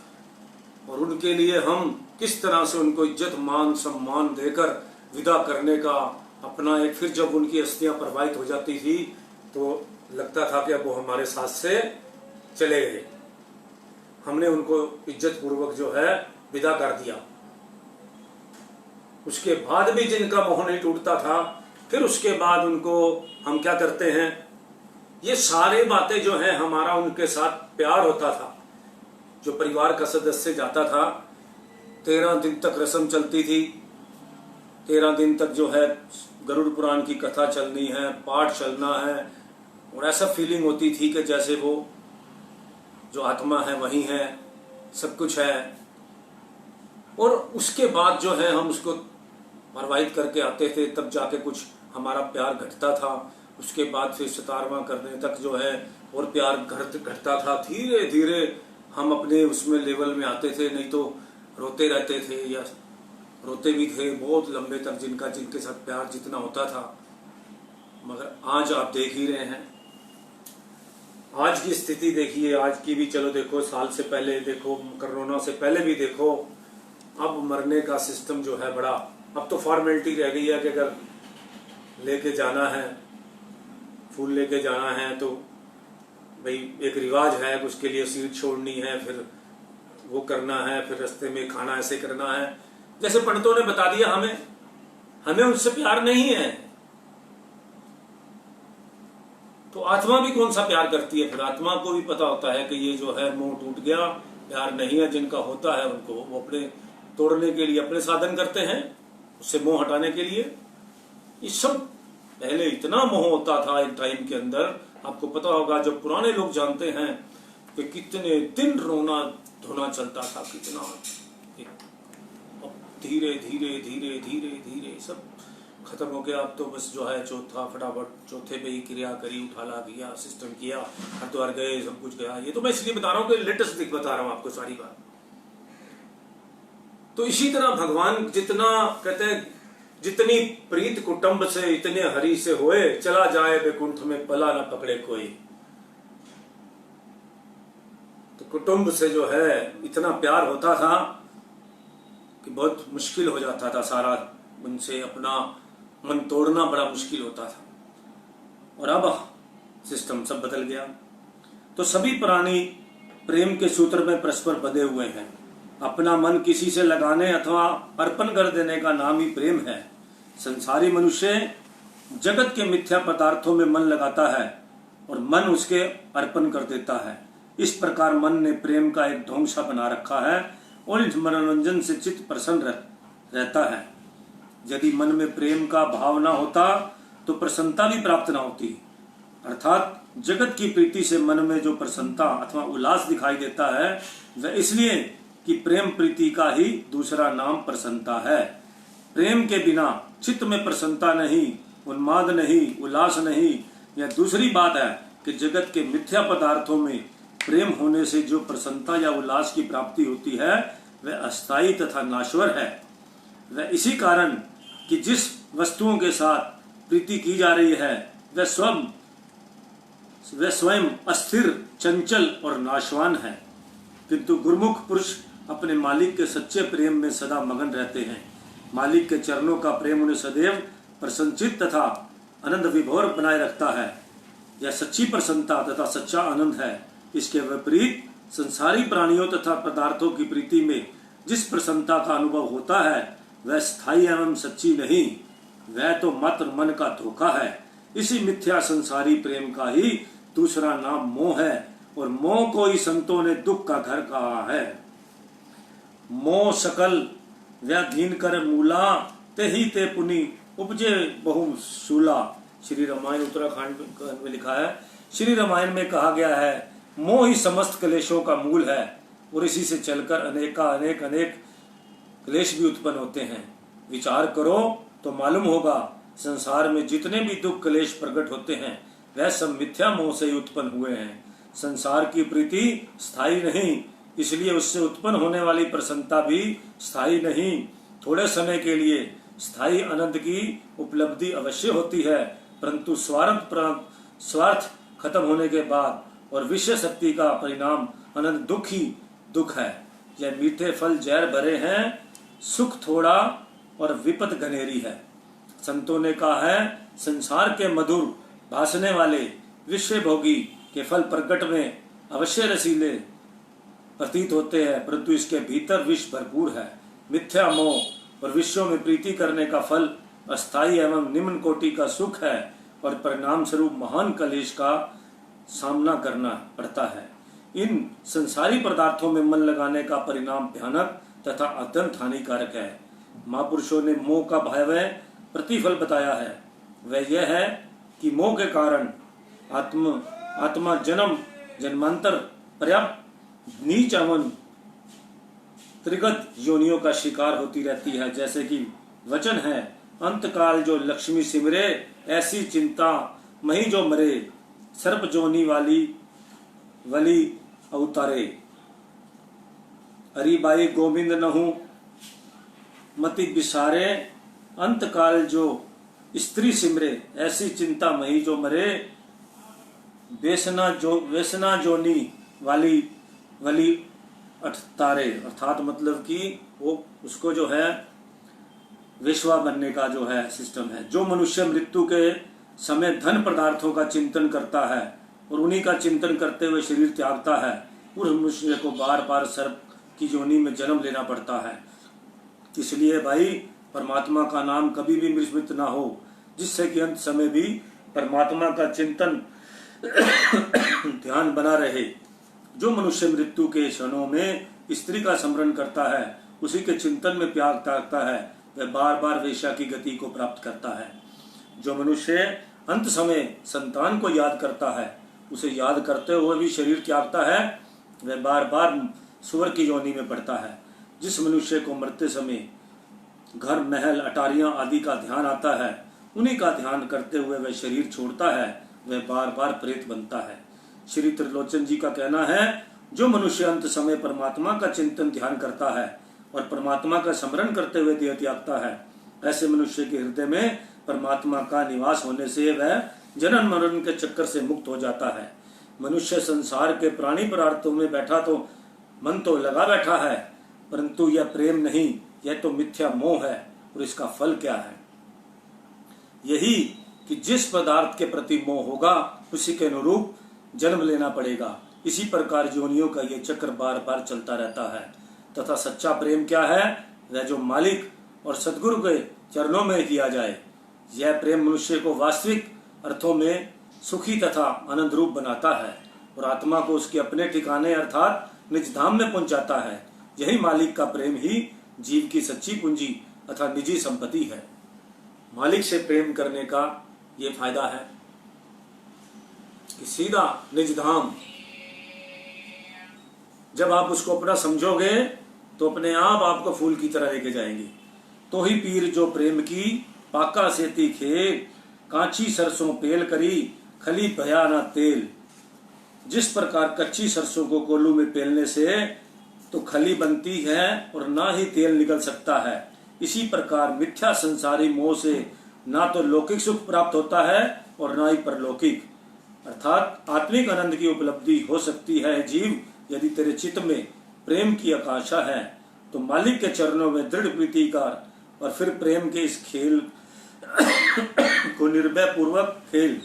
और उनके लिए हम किस तरह से उनको इज्जत मान सम्मान देकर विदा करने का अपना एक, फिर जब उनकी अस्थियां प्रवाहित हो जाती थी तो लगता था कि अब वो हमारे साथ से चले गए, हमने उनको इज्जत पूर्वक जो है विदा कर दिया। उसके बाद भी जिनका मोह नहीं टूटता था, फिर उसके बाद उनको हम क्या करते हैं, ये सारी बातें जो है हमारा उनके साथ प्यार होता था। जो परिवार का सदस्य जाता था, 13 दिन तक रस्म चलती थी, 13 दिन तक जो है गरुड़ पुराण की कथा चलनी है, पाठ चलना है, और ऐसा फीलिंग होती थी कि जैसे वो जो आत्मा है वही है, सब कुछ है। और उसके बाद जो है हम उसको प्रवाहित करके आते थे, तब जाके कुछ हमारा प्यार घटता था। उसके बाद फिर 17वां करने तक जो है और प्यार घटता था। धीरे धीरे हम अपने उसमें लेवल में आते थे, नहीं तो रोते रहते थे, या रोते भी थे बहुत लंबे तक, जिनके साथ प्यार जितना होता था। मगर आज आप देख ही रहे हैं, आज की स्थिति देखिए, आज की भी चलो देखो, साल से पहले देखो, कोरोना से पहले भी देखो, अब मरने का सिस्टम जो है बड़ा, अब तो फॉर्मेलिटी रह गई है कि अगर लेके जाना है, फूल लेके जाना है तो भाई एक रिवाज है, उसके लिए सीट छोड़नी है, फिर वो करना है, फिर रास्ते में खाना ऐसे करना है। जैसे पंडितों ने बता दिया हमें उनसे प्यार नहीं है, तो आत्मा भी कौन सा प्यार करती है? फिर आत्मा को भी पता होता है कि ये जो है मोह टूट गया, प्यार नहीं है। जिनका होता है उनको वो अपने तोड़ने के लिए अपने साधन करते हैं, उससे मोह हटाने के लिए। ये सब पहले इतना मोह होता था एक टाइम के अंदर, आपको पता होगा, जो पुराने लोग जानते हैं कि कितने दिन रोना धोना चलता था, कितना। अब धीरे धीरे धीरे धीरे धीरे सब खत्म हो गया। अब तो बस जो है चौथा फटाफट चौथे पे ही क्रिया करी, उठाला किया, सिस्टम किया, हरिद्वार गए, सब कुछ गया। ये तो मैं इसलिए बता रहा हूँ कि लेटेस्ट दिख बता रहा हूँ आपको सारी बात। तो इसी तरह भगवान जितना कहते हैं, जितनी प्रीत कुटुंब से इतने हरि से होए, चला जाए बैकुंठ में पला न पकड़े कोई। तो कुटुंब से जो है इतना प्यार होता था कि बहुत मुश्किल हो जाता था सारा उनसे अपना मन तोड़ना बड़ा मुश्किल होता था। और अब सिस्टम सब बदल गया। तो सभी प्राणी प्रेम के सूत्र में परस्पर बंधे हुए हैं। अपना मन किसी से लगाने अथवा अर्पण कर देने का नाम ही प्रेम है। संसारी मनुष्य जगत के मिथ्या पदार्थों में मन लगाता है और मन उसके अर्पण कर देता है। इस प्रकार मन ने प्रेम का एक ढोंग बना रखा है और इस मनोरंजन से चित्त प्रसन्न रहता है। यदि मन में प्रेम का भाव न होता तो प्रसन्नता भी प्राप्त न होती। अर्थात जगत की प्रीति से मन में जो प्रसन्नता अथवा उल्लास दिखाई देता है वह इसलिए कि प्रेम प्रीति का ही दूसरा नाम प्रसन्नता है। प्रेम के बिना चित्त में प्रसन्नता नहीं, उन्माद नहीं, उल्लास नहीं। यह दूसरी बात है कि जगत के मिथ्या पदार्थों में प्रेम होने से जो प्रसन्नता या उल्लास की प्राप्ति होती है वह अस्थायी तथा नाश्वर है। वह इसी कारण कि जिस वस्तुओं के साथ प्रीति की जा रही है वह स्वयं अस्थिर, चंचल और नाशवान है। किंतु गुरुमुख पुरुष अपने मालिक के सच्चे प्रेम में सदा मगन रहते हैं। मालिक के चरणों का प्रेम उन्हें सदैव प्रसन्नचित्त तथा आनंद विभोर बनाए रखता है। यह सच्ची प्रसन्नता तथा सच्चा आनंद है। इसके विपरीत संसारी प्राणियों तथा पदार्थों की प्रीति में जिस प्रसन्नता का अनुभव होता है वह स्थायी एवं सच्ची नहीं, वह तो मात्र मन का धोखा है। इसी मिथ्या संसारी प्रेम का ही दूसरा नाम मोह है और मोह को ही संतों ने दुख का घर कहा है। मोह सकल व्याधीन कर मूला, ते ही ते पुनि उपजे बहु शूला। श्री रामायण उत्तराखंड में लिखा है। श्री रामायण में कहा गया है मोह ही समस्त क्लेशों का मूल है और इसी से चलकर अनेक क्लेश भी उत्पन्न होते हैं। विचार करो तो मालूम होगा संसार में जितने भी दुख क्लेश प्रकट होते हैं वह सब मिथ्या मोह से ही उत्पन्न हुए हैं। संसार की प्रीति स्थायी नहीं, इसलिए उससे उत्पन्न होने वाली प्रसन्नता भी स्थायी नहीं। थोड़े समय के लिए स्थायी आनंद की उपलब्धि अवश्य होती है, परंतु स्वार्थ खत्म होने के बाद और विषय शक्ति का परिणाम अनंत दुख ही दुख है। यह मीठे फल जहर भरे हैं, सुख थोड़ा और विपत घनेरी है। संतों ने कहा है संसार के मधुर भासने वाले विषय भोगी के फल प्रकट में अवश्य रसीले प्रतीत होते हैं, परंतु इसके भीतर विष भरपूर है। मिथ्या मोह और विषयों में प्रीति करने का फल अस्थायी एवं निम्न कोटि का सुख है और परिणाम स्वरूप महान कलेश का सामना करना पड़ता है। इन संसारी पदार्थों में मन लगाने का परिणाम भयानक तथा अत्यंत हानिकारक है। महापुरुषों ने मोह का भयावह प्रतिफल बताया है। वह यह है कि मोह के कारण आत्मा जन्म जन्मांतर पर्याप्त नीच एवं त्रिगत योनियों का शिकार होती रहती है। जैसे कि वचन है अंतकाल जो लक्ष्मी सिमरे, ऐसी चिंता मही जो मरे, सर्प जोनी वली अवतारे। हरिबाई गोविंद नहु मति बिसारे, अंतकाल जो स्त्री सिमरे, ऐसी चिंता मही जो मरे, वेसना जोनी वली अठतारे। अर्थात मतलब कि वो उसको जो है विश्वा बनने का जो है सिस्टम है। जो मनुष्य मृत्यु के समय धन पदार्थों का चिंतन करता है और उन्हीं का चिंतन करते हुए शरीर त्यागता है, उस मनुष्य को बार बार सर्प की योनि में जन्म लेना पड़ता है। इसलिए भाई परमात्मा का नाम कभी भी विस्मृत ना हो, जिससे कि अंत समय भी परमात्मा का चिंतन ध्यान बना रहे। जो मनुष्य मृत्यु के क्षणों में स्त्री का स्मरण करता है, उसी के चिंतन में प्याग त्यागता है, वह बार बार वेश्या की गति को प्राप्त करता है। जो मनुष्य अंत समय संतान को याद करता है, उसे याद करते हुए भी शरीर त्यागता है, वह बार बार सुअर की योनि में पड़ता है। जिस मनुष्य को मरते समय घर महल अटारियां आदि का ध्यान आता है, उन्हीं का ध्यान करते हुए वह शरीर छोड़ता है, वह बार बार प्रेत बनता है। श्री त्रिलोचन जी का कहना है जो मनुष्य अंत समय परमात्मा का चिंतन ध्यान करता है और परमात्मा का स्मरण करते हुए देह त्यागता है, ऐसे मनुष्य के हृदय में परमात्मा का निवास होने से वह जनन मरण के चक्कर से मुक्त हो जाता है। मनुष्य संसार के प्राणी पदार्थों में बैठा तो मन तो लगा बैठा है, परंतु यह प्रेम नहीं, यह तो मिथ्या मोह है। और इसका फल क्या है। यही कि जिस पदार्थ के प्रति मोह होगा उसी के अनुरूप जन्म लेना पड़ेगा। इसी प्रकार योनियों का ये चक्र बार बार चलता रहता है। तथा सच्चा प्रेम क्या है? वह जो मालिक और सदगुरु के चरणों में किया जाए। यह प्रेम मनुष्य को वास्तविक अर्थों में सुखी तथा आनंद रूप बनाता है और आत्मा को उसके अपने ठिकाने अर्थात निज धाम में पहुंचाता है। यही मालिक का प्रेम ही जीव की सच्ची पूंजी अथवा निजी संपत्ति है। मालिक से प्रेम करने का ये फायदा है कि सीधा निज धाम, जब आप उसको अपना समझोगे तो अपने आप आपको फूल की तरह लेके जाएंगे। तो ही पीर जो प्रेम की पाका सेती खेल, कांची सरसों पेल करी खली भया ना तेल। जिस प्रकार कच्ची सरसों को कोल्हू में पेलने से तो खली बनती है और ना ही तेल निकल सकता है, इसी प्रकार मिथ्या संसारी मोह से ना तो लौकिक सुख प्राप्त होता है और ना ही परलौकिक अर्थात आत्मिक आनंद की उपलब्धि हो सकती है। जीव, यदि तेरे चित्त में प्रेम की आकांक्षा है तो मालिक के चरणों में दृढ़ प्रीति कर और फिर प्रेम के इस खेल को निर्भय पूर्वक खेल।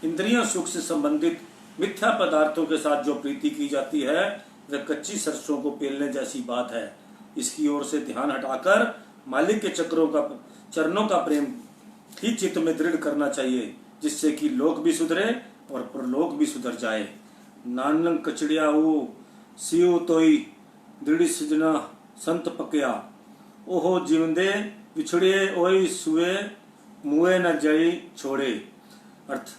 इंद्रियां सुख से संबंधित मिथ्या पदार्थों के साथ जो प्रीति की जाती है वह कच्ची सरसों को पेलने जैसी बात है। इसकी ओर से ध्यान हटाकर मालिक के चरणों का प्रेम ही चित्त में दृढ़ करना चाहिए, जिससे कि लोक भी सुधरे और परलोक भी सुधर जाए। नानक कचड़िया सियो तोई दृढ़ सजना संत पकया, ओहो जीवंदे बिछड़े ओई सुए मुए न जई छोड़े। अर्थ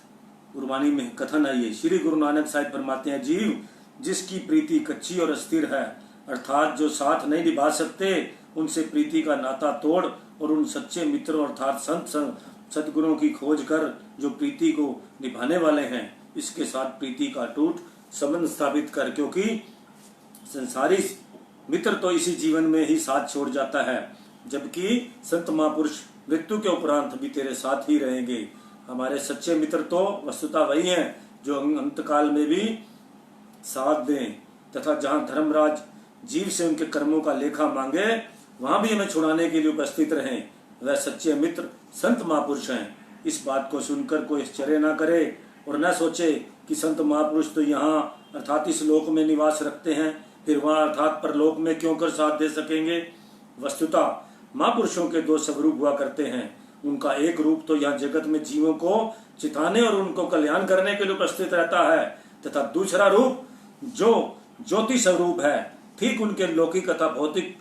गुरबानी में कथन है ये। श्री गुरु नानक साहिब फरमाते हैं, जीव जिसकी प्रीति कच्ची और अस्थिर है अर्थात जो साथ नहीं निभा सकते, उनसे प्रीति का नाता तोड़ और उन सच्चे मित्रों अर्थात संत सदगुरुओं की खोज कर जो प्रीति को निभाने वाले हैं, इसके साथ प्रीति का टूट संबंध स्थापित कर, क्योंकि संसारी मित्र तो इसी जीवन में ही साथ छोड़ जाता है, जबकि संत महापुरुष मृत्यु के उपरांत भी तेरे साथ ही रहेंगे। हमारे सच्चे मित्र तो वस्तुतः वही हैं जो अंतकाल में भी साथ दें तथा जहां धर्मराज जीव से उनके कर्मों का लेखा मांगे वहां भी हमें छुड़ाने के लिए उपस्थित रहें। वह सच्चे मित्र संत महापुरुष हैं। इस बात को सुनकर कोई आश्चर्य न करे और न सोचे कि संत महापुरुष तो यहाँ अर्थात इस लोक में निवास रखते हैं, फिर वहां अर्थात परलोक में क्यों कर साथ दे सकेंगे। वस्तुतः महापुरुषों के दो स्वरूप हुआ करते हैं। उनका एक रूप तो यहाँ जगत में जीवों को चिताने और उनको कल्याण करने के लिए उपस्थित रहता है तथा दूसरा रूप जो ज्योति स्वरूप है, ठीक उनके लौकिक तथा भौतिक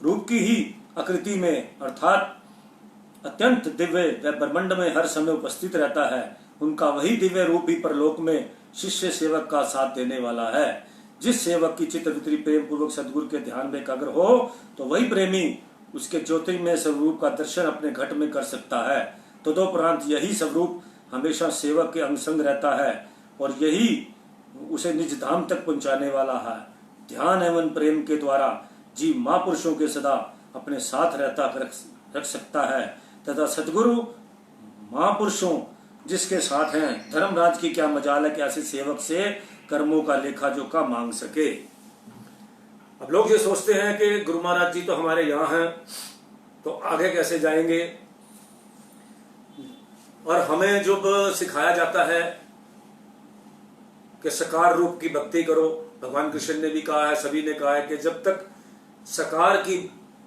रूप की ही आकृति में अर्थात अत्यंत दिव्य व ब्रह्मांड में हर समय उपस्थित रहता है। उनका वही दिव्य रूप ही परलोक में शिष्य सेवक का साथ देने वाला है। जिस सेवक की चित्त वृत्ति प्रेम पूर्वक सदगुरु के ध्यान में एकाग्र हो तो वही प्रेमी उसके ज्योतिर्मय स्वरूप का दर्शन अपने घट में कर सकता है। तदोपरांत यही स्वरूप हमेशा सेवक के अंग संग रहता है और यही उसे निज धाम तक पहुंचाने वाला है। ध्यान एवं प्रेम के द्वारा जीव महापुरुषों के सदा अपने साथ रहता रख सकता है तथा सदगुरु महापुरुषों जिसके साथ हैं, धर्मराज की क्या मजाल है कि ऐसे सेवक से कर्मों का लेखा जोखा मांग सके। अब लोग ये सोचते हैं कि गुरु महाराज जी तो हमारे यहाँ हैं, तो आगे कैसे जाएंगे। और हमें जब सिखाया जाता है कि सकार रूप की भक्ति करो, भगवान कृष्ण ने भी कहा है, सभी ने कहा है कि जब तक सकार की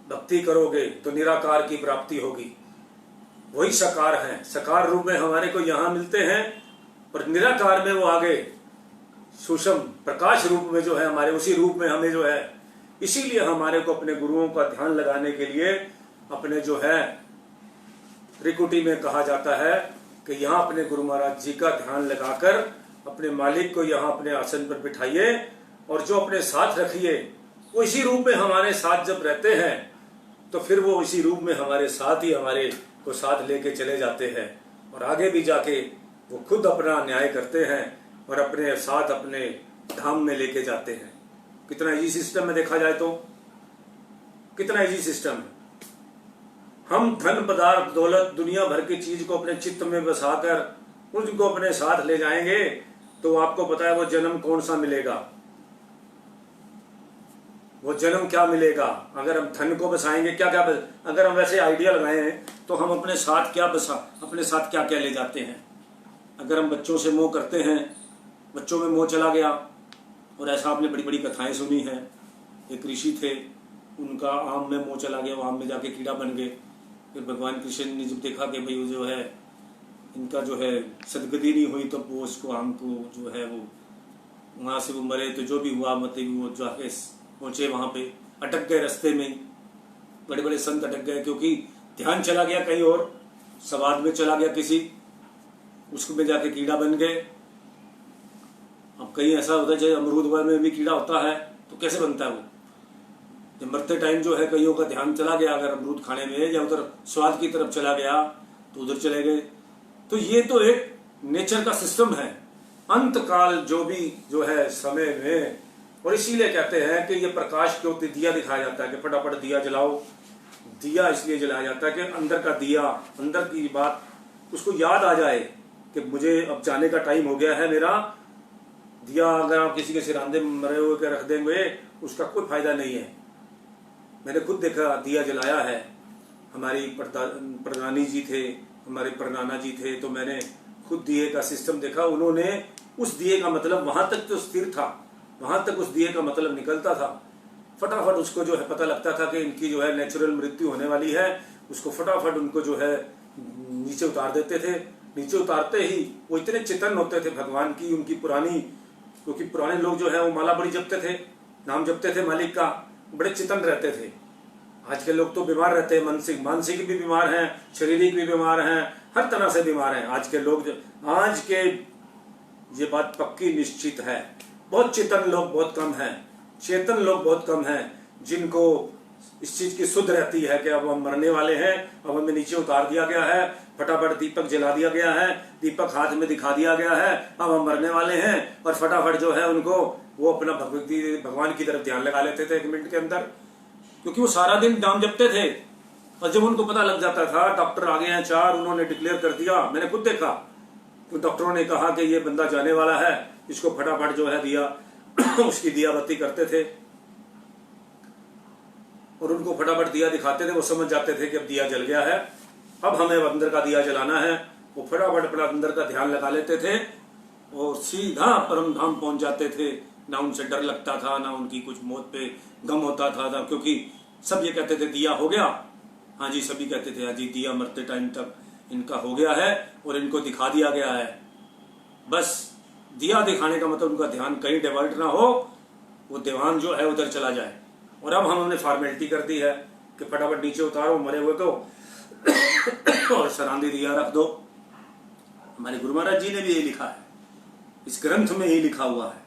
भक्ति करोगे तो निराकार की प्राप्ति होगी। वही सकार हैं, सकार रूप में हमारे को यहाँ मिलते हैं और निराकार में वो आगे सूक्ष्म प्रकाश रूप में जो है हमारे, उसी रूप में हमें जो है, इसीलिए हमारे को अपने गुरुओं का ध्यान लगाने के लिए अपने जो है त्रिकुटी में कहा जाता है कि यहाँ अपने गुरु महाराज जी का ध्यान लगाकर अपने मालिक को यहाँ अपने आसन पर बिठाइए और जो अपने साथ रखिए। वो इसी रूप में हमारे साथ जब रहते हैं तो फिर वो इसी रूप में हमारे साथ ही हमारे को साथ लेके चले जाते हैं और आगे भी जाके वो खुद अपना न्याय करते हैं और अपने साथ अपने धाम में लेके जाते हैं। कितना इजी सिस्टम है, देखा जाए तो कितना इजी सिस्टम है। हम धन पदार्थ दौलत दुनिया भर की चीज को अपने चित्त में बसाकर उनको अपने साथ ले जाएंगे तो आपको पता है वो जन्म कौन सा मिलेगा। वो जन्म क्या मिलेगा। अगर हम धन को बसाएंगे क्या क्या अगर हम वैसे आइडिया लगाए हैं तो हम अपने साथ क्या ले जाते हैं। अगर हम बच्चों से मोह करते हैं, बच्चों में मोह चला गया, और ऐसा आपने बड़ी बड़ी कथाएं सुनी हैं। एक ऋषि थे, उनका आम में मोह चला गया, वो आम में जाके कीड़ा बन गए। फिर भगवान कृष्ण ने जब देखा कि भाई वो जो है इनका जो है सदगति नहीं हुई, तो वो उसको आम को जो है वो वहाँ से वो मरे। तो जो भी हुआ मतलब वो जाके पहुंचे वहाँ पे, अटक गए रास्ते में। बड़े बड़े संत अटक गए क्योंकि ध्यान चला गया कहीं और, स्वाद में चला गया किसी, उसको में जाके कीड़ा बन गए। अब कहीं ऐसा होता है जैसे अमरूद में भी कीड़ा होता है, तो कैसे बनता है वो। जब मरते टाइम जो है कईयों का ध्यान चला गया अगर अमरूद खाने में, या उधर स्वाद की तरफ चला गया तो उधर चले गए। तो ये तो एक नेचर का सिस्टम है। अंत काल जो है समय में, और इसीलिए कहते हैं कि ये प्रकाश क्यों दिया दिखाया जाता है कि फटाफट दिया जलाओ। दिया इसलिए जलाया जाता है कि अंदर का दिया, अंदर की बात उसको याद आ जाए कि मुझे अब जाने का टाइम हो गया है मेरा। दिया अगर आप किसी के सिरांदे में मरे हुए के रख देंगे उसका कोई फायदा नहीं है। मैंने खुद देखा, दिया जलाया है। हमारी प्रधानी जी थे, हमारे परनाना जी थे, तो मैंने खुद दिए का सिस्टम देखा। उन्होंने उस दिए का मतलब वहां तक तो स्थिर था, वहां तक उस दिए का मतलब निकलता था। फटाफट उसको जो है पता लगता था कि इनकी जो है नेचुरल मृत्यु होने वाली है, उसको फटाफट उनको जो है नीचे उतार देते थे। नीचे उतारते ही वो इतने चितन होते थे भगवान की, उनकी पुरानी, क्योंकि पुराने लोग जो है वो माला बड़ी जपते थे, नाम जपते थे मालिक का, बड़े चितन रहते थे। आज के लोग तो बीमार रहते हैं, मानसिक भी बीमार हैं, शारीरिक भी बीमार हैं, हर तरह से बीमार हैं आज के लोग। आज के ये बात पक्की निश्चित है, बहुत चितन लोग बहुत कम हैं, चेतन लोग बहुत कम हैं, जिनको इस चीज की सुध रहती है कि अब हम मरने वाले हैं, अब हमें नीचे उतार दिया गया है, फटाफट दीपक जला दिया गया है, दीपक हाथ में दिखा दिया गया है, अब हम मरने वाले हैं, और फटाफट जो है उनको वो अपना भगवान की तरफ ध्यान लगा लेते थे 1 मिनट के अंदर, क्योंकि वो सारा दिन नाम जपते थे। और जब उनको पता लग जाता था डॉक्टर आ गए हैं 4, उन्होंने डिक्लेयर कर दिया, मैंने खुद देखा, तो डॉक्टरों ने कहा कि ये बंदा जाने वाला है, इसको फटाफट जो है दिया उसकी दिया बत्ती करते थे, और उनको फटाफट दिया दिखाते थे। वो समझ जाते थे कि अब दिया जल गया है, अब हमें अंदर का दिया जलाना है। वो फटाफट अपना अंदर का ध्यान लगा लेते थे और सीधा परम धाम पहुंच जाते थे। ना उनसे डर लगता था, ना उनकी कुछ मौत पे गम होता था, क्योंकि सब ये कहते थे दिया हो गया। हाँ जी, सभी कहते थे हाँ जी दिया मरते टाइम तक इनका हो गया है और इनको दिखा दिया गया है। बस दिया दिखाने का मतलब उनका ध्यान कहीं डाइवर्ट ना हो, वो ध्यान जो है उधर चला जाए। और अब हमने फॉर्मेलिटी कर दी है कि फटाफट नीचे उतारो मरे हुए को और सरांदी दिया रख दो। हमारे गुरु महाराज जी ने भी यही लिखा है, इस ग्रंथ में यही लिखा हुआ है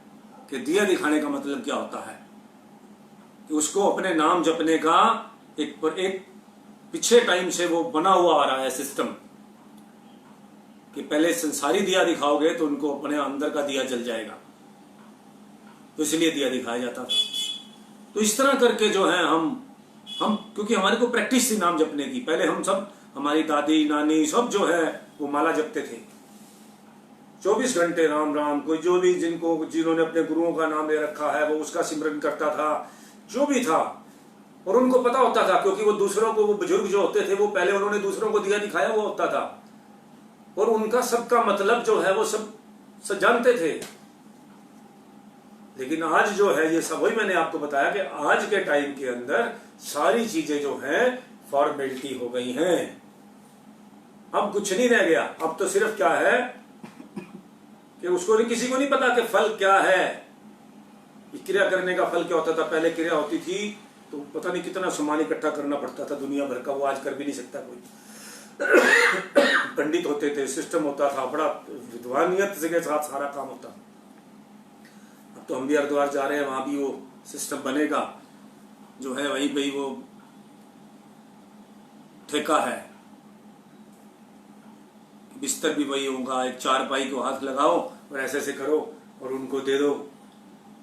कि दिया दिखाने का मतलब क्या होता है, कि उसको अपने नाम जपने का एक पीछे टाइम से वो बना हुआ आ रहा है सिस्टम, कि पहले संसारी दिया दिखाओगे तो उनको अपने अंदर का दिया जल जाएगा, तो इसलिए दिया दिखाया जाता था। तो इस तरह करके जो है हम क्योंकि हमारे को प्रैक्टिस थी नाम जपने की, पहले हम सब, हमारी दादी नानी सब जो है वो माला जपते थे 24 घंटे राम राम। कोई जो भी जिन्होंने अपने गुरुओं का नाम ले रखा है वो उसका सिमरन करता था, जो भी था। और उनको पता होता था, क्योंकि वो दूसरों को, वो बुजुर्ग जो होते थे वो पहले उन्होंने दूसरों को दिया दिखाया वो होता था, और उनका सबका मतलब जो है वो सब जानते थे। लेकिन आज जो है ये सब, वही मैंने आपको बताया कि आज के टाइम के अंदर सारी चीजें जो है फॉर्मेलिटी हो गई हैं। अब कुछ नहीं रह गया, अब तो सिर्फ क्या है कि उसको किसी को नहीं पता कि फल क्या है, क्रिया करने का फल क्या होता था। पहले क्रिया होती थी तो पता नहीं कितना सामान इकट्ठा करना पड़ता था दुनिया भर का, वो आज कर भी नहीं सकता कोई। पंडित होते थे, सिस्टम होता था, बड़ा विद्वानियत के साथ सारा काम होता। अब तो हम भी हरिद्वार जा रहे हैं, वहां भी वो सिस्टम बनेगा, जो है वहीं पे वो ठेका है, बिस्तर भी वही होगा, एक चारपाई को हाथ लगाओ और ऐसे ऐसे करो और उनको दे दो।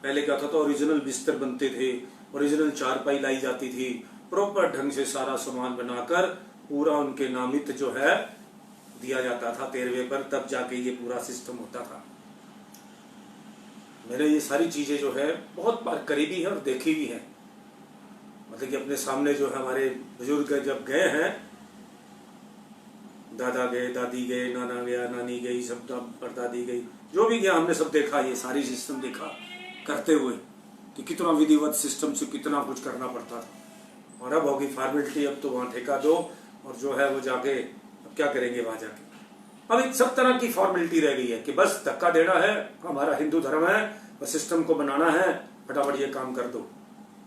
पहले क्या था तो ओरिजिनल बिस्तर बनते थे, ओरिजिनल चारपाई लाई जाती थी, प्रॉपर ढंग से सारा सामान बनाकर पूरा उनके नामित जो है दिया जाता था 13वें पर, तब जाके ये पूरा सिस्टम होता था। मैंने ये सारी चीजें जो है बहुत बार करी भी है और देखी भी है। मतलब कि अपने सामने जो है हमारे बुजुर्ग जब गए हैं, दादा गए, दादी गए, नाना गया, नानी गई, सब परदादी गई, जो भी गया हमने सब देखा, ये सारी सिस्टम देखा करते हुए कि कितना विधिवत सिस्टम से कितना कुछ करना पड़ता था। और अब होगी फॉर्मेलिटी, अब तो वहाँ ठेका दो और जो है वो जाके अब क्या करेंगे वहाँ जाके। अब इन सब तरह की फॉर्मेलिटी रह गई है कि बस धक्का देना है, हमारा हिंदू धर्म है, बस सिस्टम को बनाना है, फटाफट ये काम कर दो,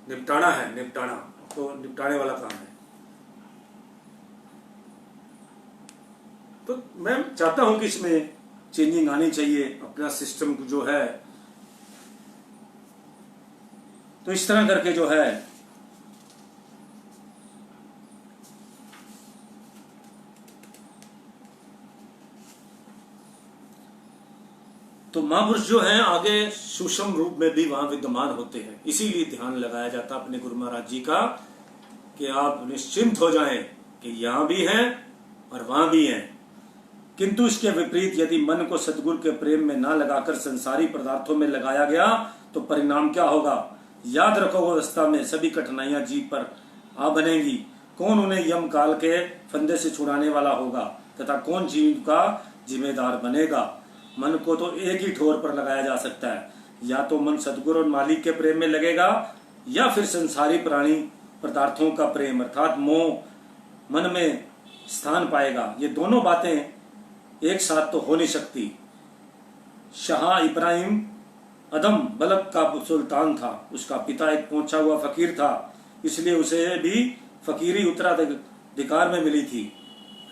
निपटाना है, निपटाना तो निपटाने वाला काम है। तो मैं चाहता हूं कि इसमें चेंजिंग आनी चाहिए, अपना सिस्टम जो है तो इस तरह करके जो है तो महापुरुष जो हैं आगे सूक्ष्म रूप में भी वहां विद्यमान होते हैं। इसीलिए ध्यान लगाया जाता अपने गुरु महाराज जी का कि आप निश्चिंत हो जाएं कि यहां भी हैं और वहां भी हैं। किंतु इसके विपरीत यदि मन को सदगुरु के प्रेम में ना लगाकर संसारी पदार्थों में लगाया गया तो परिणाम क्या होगा? याद रखो अवस्था में सभी कठिनाइयां जीव पर आ बनेगी। कौन उन्हें यम काल के फंदे से छुड़ाने वाला होगा तथा कौन जीव का जिम्मेदार बनेगा? मन को तो एक ही ठोर पर लगाया जा सकता है, या तो मन सदगुरु और मालिक के प्रेम में लगेगा या फिर संसारी प्राणी पदार्थों का प्रेम अर्थात मोह मन में स्थान पाएगा। ये दोनों बातें एक साथ तो हो नहीं सकती। शाह इब्राहिम अदम बलक का सुल्तान था, उसका पिता एक पहुंचा हुआ फकीर था, इसलिए उसे भी फकीरी उत्तराधिकार में मिली थी।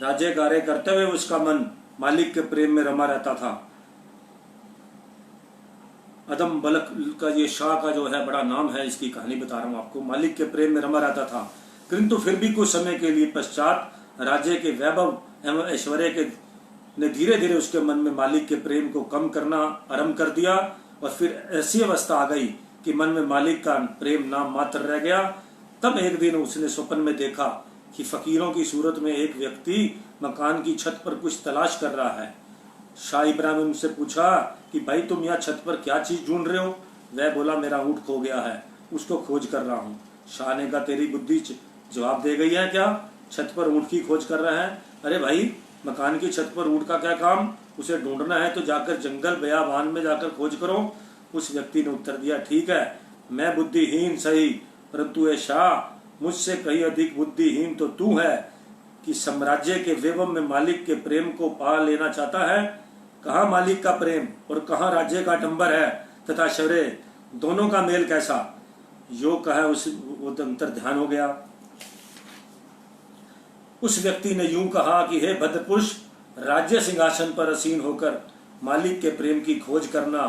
राज्य कार्य करते हुए उसका मन मालिक के प्रेम में रमा रहता था। अदम बलक का ये शाह का जो है बड़ा नाम है, इसकी कहानी बता रहा हूं आपको। मालिक के प्रेम में रमा रहता था, किंतु फिर भी कुछ समय के लिए पश्चात राज्य के वैभव एवं ऐश्वर्य के ने धीरे धीरे उसके मन में मालिक के प्रेम को कम करना आरंभ कर दिया और फिर ऐसी अवस्था आ गई कि मन में मालिक का प्रेम नाम मात्र रह गया। तब एक दिन उसने स्वप्न में देखा कि फकीरों की सूरत में एक व्यक्ति मकान की छत पर कुछ तलाश कर रहा है। शाह इब्राहिम से पूछा कि भाई तुम यहाँ छत पर क्या चीज ढूंढ रहे हो? वह बोला मेरा ऊँट खो गया है, उसको खोज कर रहा हूँ। शाह ने कहा तेरी बुद्धि जवाब दे गई है क्या? छत पर ऊँट की खोज कर रहा है? अरे भाई मकान की छत पर ऊँट का क्या काम? उसे ढूंढना है तो जाकर जंगल बयाबान में जाकर खोज करो। उस व्यक्ति ने उत्तर दिया ठीक है, मैं बुद्धिहीन सही, परंतु ये शाह मुझसे कहीं अधिक बुद्धिहीन तो तू है कि साम्राज्य के वैभव में मालिक के प्रेम को पा लेना चाहता है। कहाँ मालिक का प्रेम और कहाँ राज्य का डंबर है तथा शौर्य, दोनों का मेल कैसा? योग कहा उस अंतर ध्यान हो गया। उस व्यक्ति ने यूं कहा कि हे भद्रपुरुष, राज्य सिंहासन पर आसीन होकर मालिक के प्रेम की खोज करना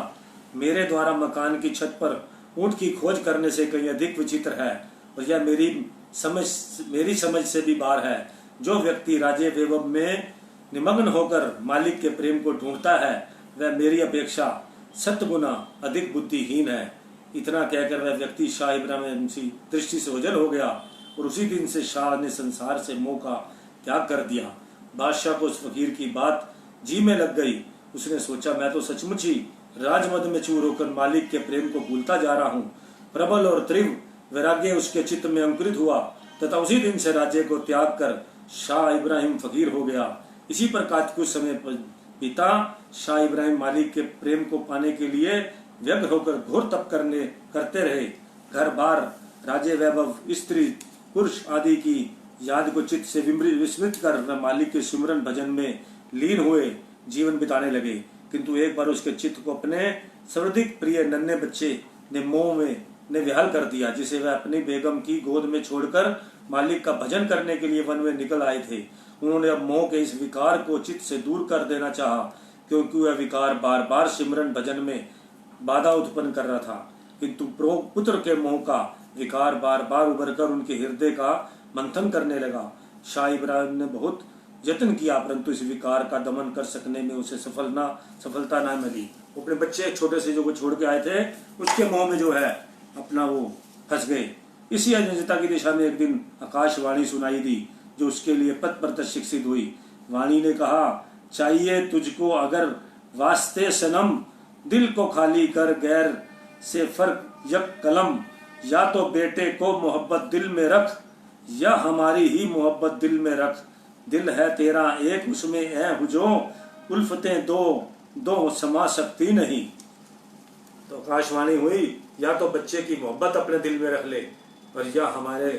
मेरे द्वारा मकान की छत पर ऊंट की खोज करने से कहीं अधिक विचित्र है और यह मेरी समझ से भी बाहर है। जो व्यक्ति राज्य वैभव में निमग्न होकर मालिक के प्रेम को ढूंढता है वह मेरी अपेक्षा 7 गुना अधिक बुद्धिहीन है। इतना कहकर वह व्यक्ति शाह इब्राहिम की दृष्टि से ओझल हो गया और उसी दिन से शाह ने संसार से मोह का त्याग कर दिया। बादशाह को उस फकीर की बात जी में लग गई। उसने सोचा मैं तो सचमुच ही राजमद में चूर होकर मालिक के प्रेम को भूलता जा रहा हूँ। प्रबल और तीव्र वैराग्य उसके चित्त में अंकुरित हुआ तथा उसी दिन से राज्य को त्याग कर शाह इब्राहिम फकीर हो गया। इसी प्रकार कुछ समय बीता। शाह इब्राहिम मालिक के प्रेम को पाने के लिए व्यग्र होकर घोर तप करते रहे। घर बार, राज्य वैभव, स्त्री पुरुष आदि की याद को चित्त से विस्मृत कर वह मालिक के सिमरन भजन में लीन हुए जीवन बिताने लगे। किंतु एक बार उसके चित्त को अपने सर्वाधिक प्रिय नन्हे बच्चे ने मोह में विहाल कर दिया, जिसे वह अपनी बेगम की गोद में छोड़कर मालिक का भजन करने के लिए वन में निकल आए थे। उन्होंने अब मोह के इस विकार को चित्त से दूर कर देना चाहा, क्योंकि वह विकार बार बार सिमरन भजन में बाधा उत्पन्न कर रहा था। किंतु पुत्र के मोह का विकार बार बार उभर कर उनके हृदय का मंथन करने लगा। शाह इब्राहिम ने बहुत यत्न किया, परंतु इस विकार का दमन कर सकने में उसे सफलता न मिली। अपने बच्चे छोटे से जो को छोड़ के आए थे उसके मोह में जो है अपना वो फंस गए। इसी अनिश्चितता की दिशा में एक दिन आकाशवाणी सुनाई दी जो उसके लिए पथ पर शिक्षित हुई। वाणी ने कहा, चाहिए तुझको अगर वास्ते सनम, दिल को खाली कर गैर से फर्क यक कलम, या तो बेटे को मोहब्बत दिल में रख, या हमारी ही मोहब्बत दिल में रख। दिल है तेरा एक उसमें है हुजो, उल्फतें दो दो समा सकती नहीं। तो आकाशवाणी हुई, या तो बच्चे की मोहब्बत अपने दिल में रख ले, और या हमारे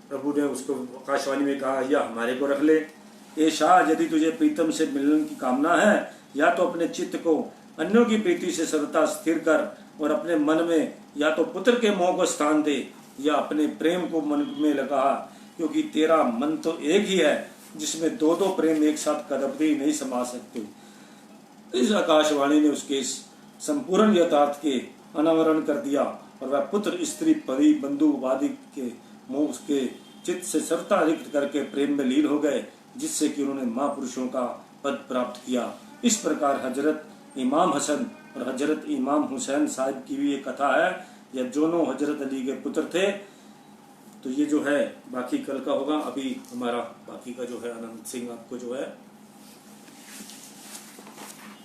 प्रभु ने उसको आकाशवाणी में कहा, या हमारे को रख ले। ए शाह, यदि तुझे प्रीतम से मिलने की कामना है, या तो अपने चित्त को अन्यों की प्रीति से सरलता स्थिर कर, और अपने मन में या तो पुत्र के मोह को स्थान दे, या अपने प्रेम को मन में लगा, क्योंकि तेरा मन तो एक ही है जिसमें दो दो प्रेम एक साथ कदबी नहीं समा सकते। इस आकाशवाणी ने उसके इस संपूर्ण यथार्थ के अनावरण कर दिया, और वह पुत्र स्त्री परि बंधु वादी के मोह उसके चित्त से सरता रिक्त करके प्रेम में लीन हो गए, जिससे कि उन्होंने महापुरुषों का पद प्राप्त किया। इस प्रकार हजरत इमाम हसन और हजरत इमाम हुसैन साहब की भी एक कथा है। यह दोनों हजरत अली के पुत्र थे। तो ये जो है बाकी कल का होगा। अभी हमारा बाकी का जो है अनंत सिंह आपको जो है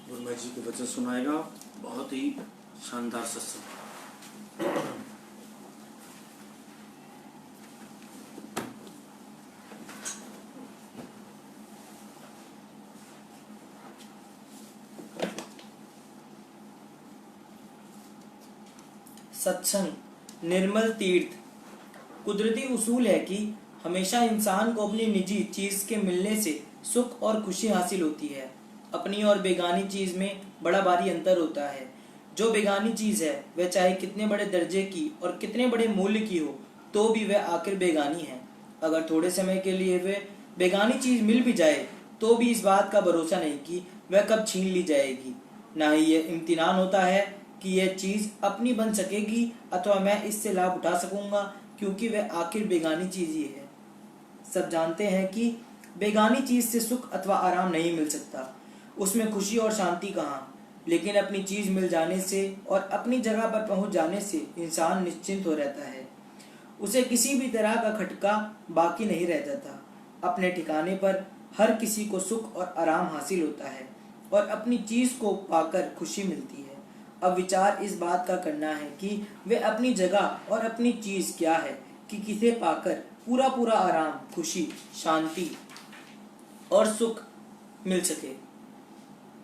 गुरुमा जी के वचन सुनाएगा। बहुत ही शानदार सत्संग। सत्संग निर्मल तीर्थ। कुदरती उसूल है कि हमेशा इंसान को अपनी निजी चीज के मिलने से सुख और खुशी हासिल होती है। अपनी और बेगानी चीज में बड़ा भारी अंतर होता है। जो बेगानी चीज है वह चाहे कितने बड़े दर्जे की और कितने बड़े मूल्य की हो तो भी वह आखिर बेगानी है। अगर थोड़े समय के लिए वह बेगानी चीज मिल भी जाए तो भी इस बात का भरोसा नहीं कि वह कब छीन ली जाएगी। ना ही यह इम्तिनान होता है कि यह चीज अपनी बन सकेगी अथवा मैं इससे लाभ उठा सकूंगा, क्योंकि वह आखिर बेगानी चीज ही है। सब जानते हैं कि बेगानी चीज से सुख अथवा आराम नहीं मिल सकता, उसमें खुशी और शांति कहाँ। लेकिन अपनी चीज मिल जाने से और अपनी जगह पर पहुंच जाने से इंसान निश्चिंत हो रहता है। उसे किसी भी तरह का खटका बाकी नहीं रह जाता। अपने ठिकाने पर हर किसी को सुख और आराम हासिल होता है और अपनी चीज को पाकर खुशी मिलती है। अब विचार इस बात का करना है कि वे अपनी जगह और अपनी चीज क्या है कि किसे पाकर पूरा पूरा आराम, खुशी, शांति और सुख मिल सके।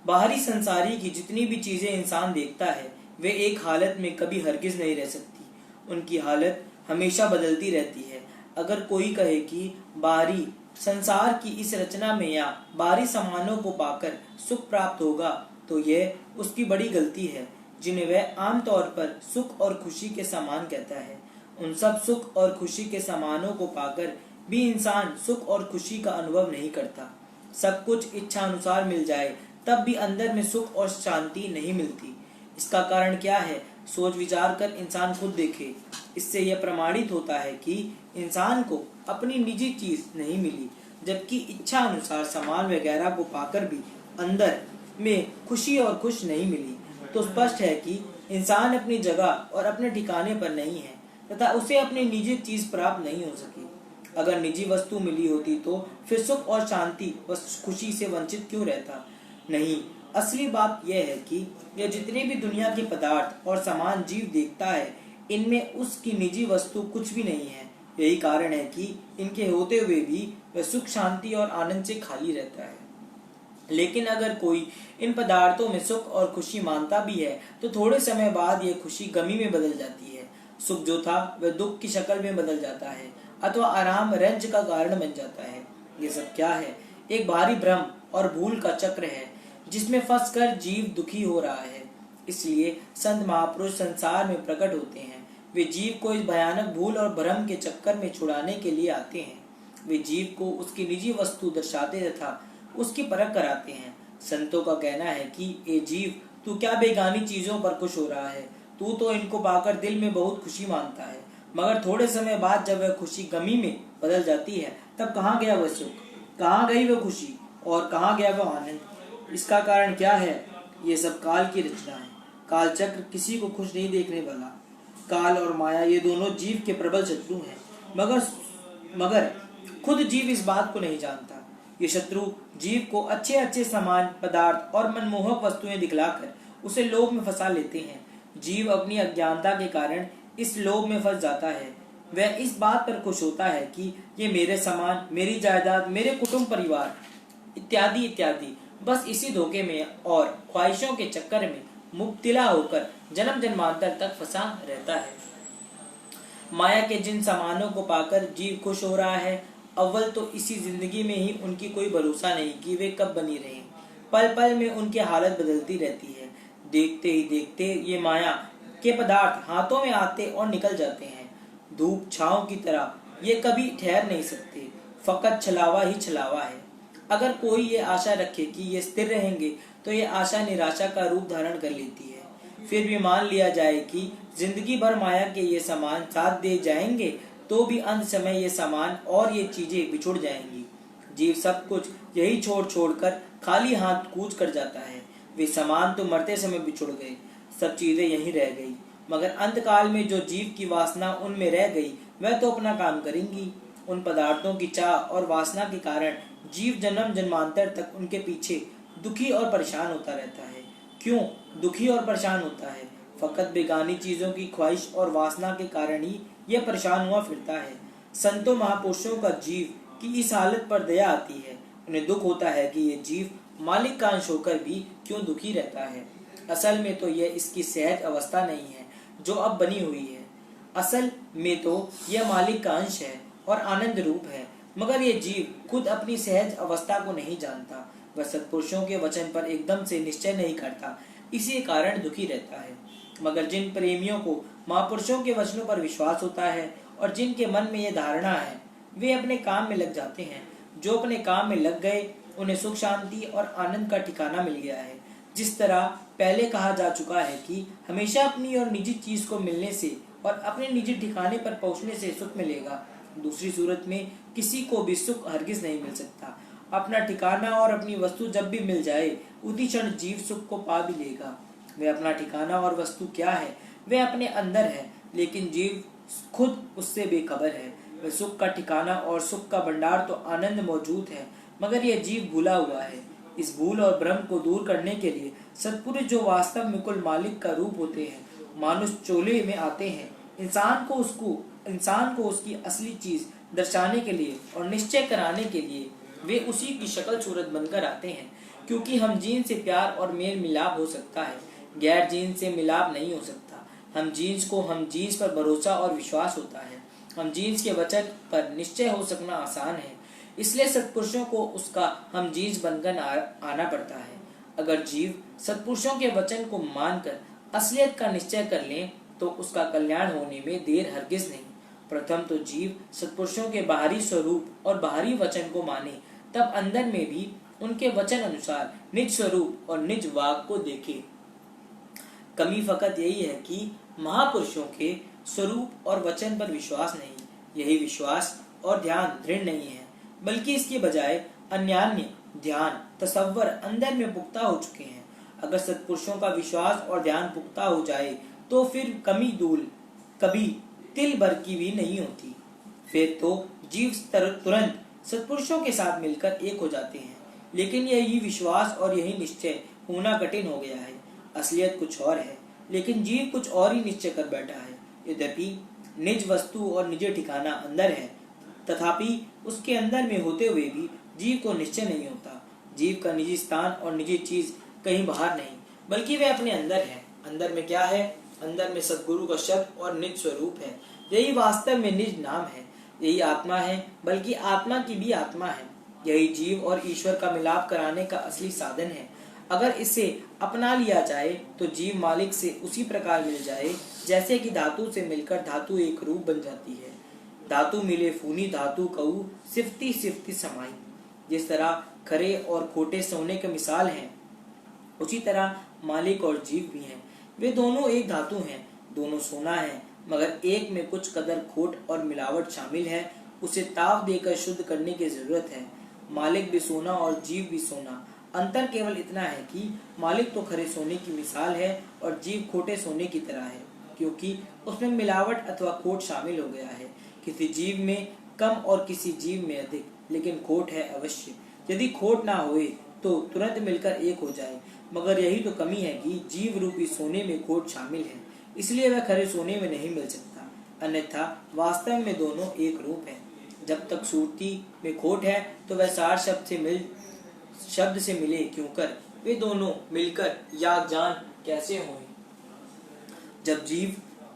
बाहरी संसारी की जितनी भी चीजें इंसान देखता है वे एक हालत में कभी हरगिज नहीं रह सकती। उनकी हालत हमेशा बदलती रहती है। अगर कोई कहे कि बाहरी संसार की इस रचना में या बाहरी सामानों को पाकर सुख प्राप्त होगा तो यह उसकी बड़ी गलती है, जिन्हें वह आमतौर पर सुख और खुशी के समान कहता है। उन सब सुख और खुशी के सामानों को पाकर भी इंसान सुख और खुशी का अनुभव नहीं करता। सब कुछ इच्छा अनुसार मिल जाए तब भी अंदर में सुख और शांति नहीं मिलती। इसका कारण क्या है? सोच विचार कर इंसान खुद देखे। इससे यह प्रमाणित होता है कि इंसान को अपनी निजी चीज नहीं मिली, जबकि इच्छा अनुसार सामान वगैरह को पाकर भी अंदर में खुशी और खुश नहीं मिली। तो स्पष्ट है कि इंसान अपनी जगह और अपने ठिकाने पर नहीं है तथा उसे अपनी निजी चीज प्राप्त नहीं हो सकी। अगर निजी वस्तु मिली होती तो फिर सुख और शांति व खुशी से वंचित क्यों रहता? नहीं, असली बात यह है कि यह जितने भी दुनिया के पदार्थ और सामान जीव देखता है इनमें उसकी निजी वस्तु कुछ भी नहीं है। यही कारण है कि इनके होते हुए भी वह सुख, शांति और आनंद से खाली रहता है। लेकिन अगर कोई इन पदार्थों में सुख और खुशी मानता भी है तो थोड़े समय बाद यह खुशी गमी में बदल जाती है। सुख जो था वह दुख की शक्ल में बदल जाता है अथवा आराम रंज का कारण बन जाता है। ये सब क्या है? एक भारी भ्रम और भूल का चक्र है जिसमें फंसकर जीव दुखी हो रहा है। इसलिए संत महापुरुष संसार में प्रकट होते हैं। वे जीव को इस भयानक भूल और भ्रम के चक्कर में छुड़ाने के लिए आते हैं। वे जीव को उसकी निजी वस्तु दर्शाते तथा उसकी परख कराते हैं। संतों का कहना है कि ए जीव, तू क्या बेगानी चीजों पर खुश हो रहा है? तू तो इनको पाकर दिल में बहुत खुशी मानता है, मगर थोड़े समय बाद जब वह खुशी गमी में बदल जाती है तब कहाँ गया वह सुख, कहाँ गई वह खुशी और कहाँ गया वह आनंद? इसका कारण क्या है? ये सब काल की रचना है। काल चक्र किसी को खुश नहीं देखने वाला। काल और माया ये दोनों जीव के प्रबल शत्रु हैं, मगर खुद जीव इस बात को नहीं जानता। ये शत्रु जीव को अच्छे अच्छे सामान, पदार्थ और मनमोहक वस्तुएं दिखलाकर उसे लोभ में फंसा लेते हैं। जीव अपनी अज्ञानता के कारण इस लोभ में फंस जाता है। वह इस बात पर खुश होता है कि ये मेरे सामान, मेरी जायदाद, मेरे कुटुंब परिवार इत्यादि इत्यादि, बस इसी धोखे में और ख्वाहिशों के चक्कर में मुब्तिला होकर जन्म जन्मांतर तक फंसा रहता है। माया के जिन सामानों को पाकर जीव खुश हो रहा है, अव्वल तो इसी जिंदगी में ही उनकी कोई भरोसा नहीं कि वे कब बनी रहें। पल पल में उनकी हालत बदलती रहती है। देखते ही देखते ये माया के पदार्थ हाथों में आते और निकल जाते हैं। धूप छांव की तरह ये कभी ठहर नहीं सकते, फकत छलावा ही छलावा है। अगर कोई ये आशा रखे कि ये स्थिर रहेंगे तो ये आशा निराशा का रूप धारण कर लेती है। फिर भी मान लिया जाए कि जिंदगी भर माया के ये सामान साथ दे जाएंगे तो भी अंत समय ये सामान और ये चीजें बिछुड़ जाएंगी। जीव सब कुछ यही छोड़ छोड़कर खाली हाथ कूच कर जाता है। वे सामान तो मरते समय बिछुड़ गए, सब चीजें यहीं रह गई, मगर अंतकाल में जो जीव की वासना उनमें रह गई वह तो अपना काम करेंगी। उन पदार्थों की चाह और वासना के कारण जीव जन्म जन्मांतर तक उनके पीछे दुखी और परेशान होता रहता है। क्यों दुखी और परेशान होता है? फकत बेगानी चीजों की ख्वाहिश और वासना के कारण ही यह परेशान हुआ फिरता है। संतों महापुरुषों का जीव की इस हालत पर दया आती है। उन्हें दुख होता है कि ये जीव मालिक का अंश होकर भी क्यों दुखी रहता है। असल में तो यह इसकी सहज अवस्था नहीं है जो अब बनी हुई है। असल में तो यह मालिक का अंश है और आनंद रूप है, मगर ये जीव खुद अपनी सहज अवस्था को नहीं जानता। वह सत्पुरुषों के वचन पर एकदम से निश्चय नहीं करता, इसी कारण दुखी रहता है। मगर जिन प्रेमियों को महापुरुषों के वचनों पर विश्वास होता है और जिनके मन में यह धारणा है, वे अपने काम में लग जाते हैं। जो अपने काम में लग गए उन्हें सुख शांति और आनंद का ठिकाना मिल गया है। जिस तरह पहले कहा जा चुका है कि हमेशा अपनी और निजी चीज को मिलने से और अपने निजी ठिकाने पर पहुंचने से सुख मिलेगा, दूसरी सूरत में किसी को भी सुख हरगिज नहीं मिल सकता। अपना ठिकाना और अपनी वस्तु जब भी मिल जाए उसी क्षण जीव सुख को पा भी लेगा। वह अपना ठिकाना और वस्तु क्या है? वह अपने अंदर है, लेकिन जीव खुद उससे बेखबर है। वह सुख का ठिकाना और सुख का भंडार तो आनंद मौजूद है, मगर यह जीव भूला हुआ है। इस भूल और भ्रम को दूर करने के लिए सत्पुरुष जो वास्तव में कुल मालिक का रूप होते हैं, मानुष चोले में आते हैं। इंसान को उसकी असली चीज दर्शाने के लिए और निश्चय कराने के लिए वे उसी की शक्ल सूरत बनकर आते हैं। क्योंकि हम जीन से प्यार और मेल मिलाप हो सकता है, गैर जीन से मिलाप नहीं हो सकता। हम जीन्स पर भरोसा और विश्वास होता है। हम जीन्स के वचन पर निश्चय हो सकना आसान है, इसलिए सत्पुरुषों को उसका हम जीन्स बनकर आना पड़ता है। अगर जीव सत्पुरुषों के वचन को मानकर असलियत का निश्चय कर लें तो उसका कल्याण होने में देर हरगिज नहीं। प्रथम तो जीव सत्पुरुषों के बाहरी स्वरूप और बाहरी वचन को माने, तब अंदर में भी उनके वचन अनुसार निज स्वरूप और निज वाक को देखे। कमी फकत यही है कि महापुरुषों के स्वरूप और वचन पर विश्वास नहीं। यही विश्वास और ध्यान दृढ़ नहीं है, बल्कि इसके बजाय अन्यान्य ध्यान तसव्वुर अंदर में पुख्ता हो चुके हैं। अगर सत्पुरुषों का विश्वास और ध्यान पुख्ता हो जाए तो फिर कभी तिल भर की भी नहीं होती। फिर तो जीव तुरंत सत्पुरुषों के साथ मिलकर एक हो जाते हैं। लेकिन यही विश्वास और यही निश्चय होना कठिन हो गया है। असलियत कुछ और है, लेकिन जीव कुछ और ही निश्चय कर बैठा है। यद्यपि निज वस्तु और निज ठिकाना अंदर है, तथापि उसके अंदर में होते हुए भी जीव को निश्चय नहीं होता। जीव का निजी स्थान और निजी चीज कहीं बाहर नहीं, बल्कि वे अपने अंदर है। अंदर में क्या है? अंदर में सद्गुरु का शब्द और निज स्वरूप है। यही वास्तव में निज नाम है। यही आत्मा है, बल्कि आत्मा की भी आत्मा है। यही जीव और ईश्वर का मिलाप कराने का असली साधन है। अगर इसे अपना लिया जाए तो जीव मालिक से उसी प्रकार मिल जाए जैसे कि धातु से मिलकर धातु एक रूप बन जाती है। धातु मिले फूनी धातु कहू सिफती सिफती समाई। जिस तरह खरे और खोटे सोने के मिसाल हैं, उसी तरह मालिक और जीव भी हैं। वे दोनों एक धातु हैं, दोनों सोना है, मगर एक में कुछ कदर खोट और मिलावट शामिल है। उसे ताव देकर शुद्ध करने की जरूरत है। मालिक भी सोना और जीव भी सोना। अंतर केवल इतना है कि मालिक तो खरे सोने की मिसाल है और जीव खोटे सोने की तरह है, क्योंकि उसमें मिलावट अथवा खोट शामिल हो गया है। किसी जीव में कम और किसी जीव में अधिक, लेकिन खोट है अवश्य। यदि खोट ना होए तो तुरंत मिलकर एक हो जाए, मगर यही तो कमी है कि जीव रूपी सोने में खोट शामिल है। इसलिए वह खरे सोने में नहीं मिल सकता, अन्यथा वास्तव में दोनों एक रूप है। जब तक सूरती में खोट है तो वह सार शब्द से मिले क्यों कर, वे दोनों मिलकर याग जान कैसे हों।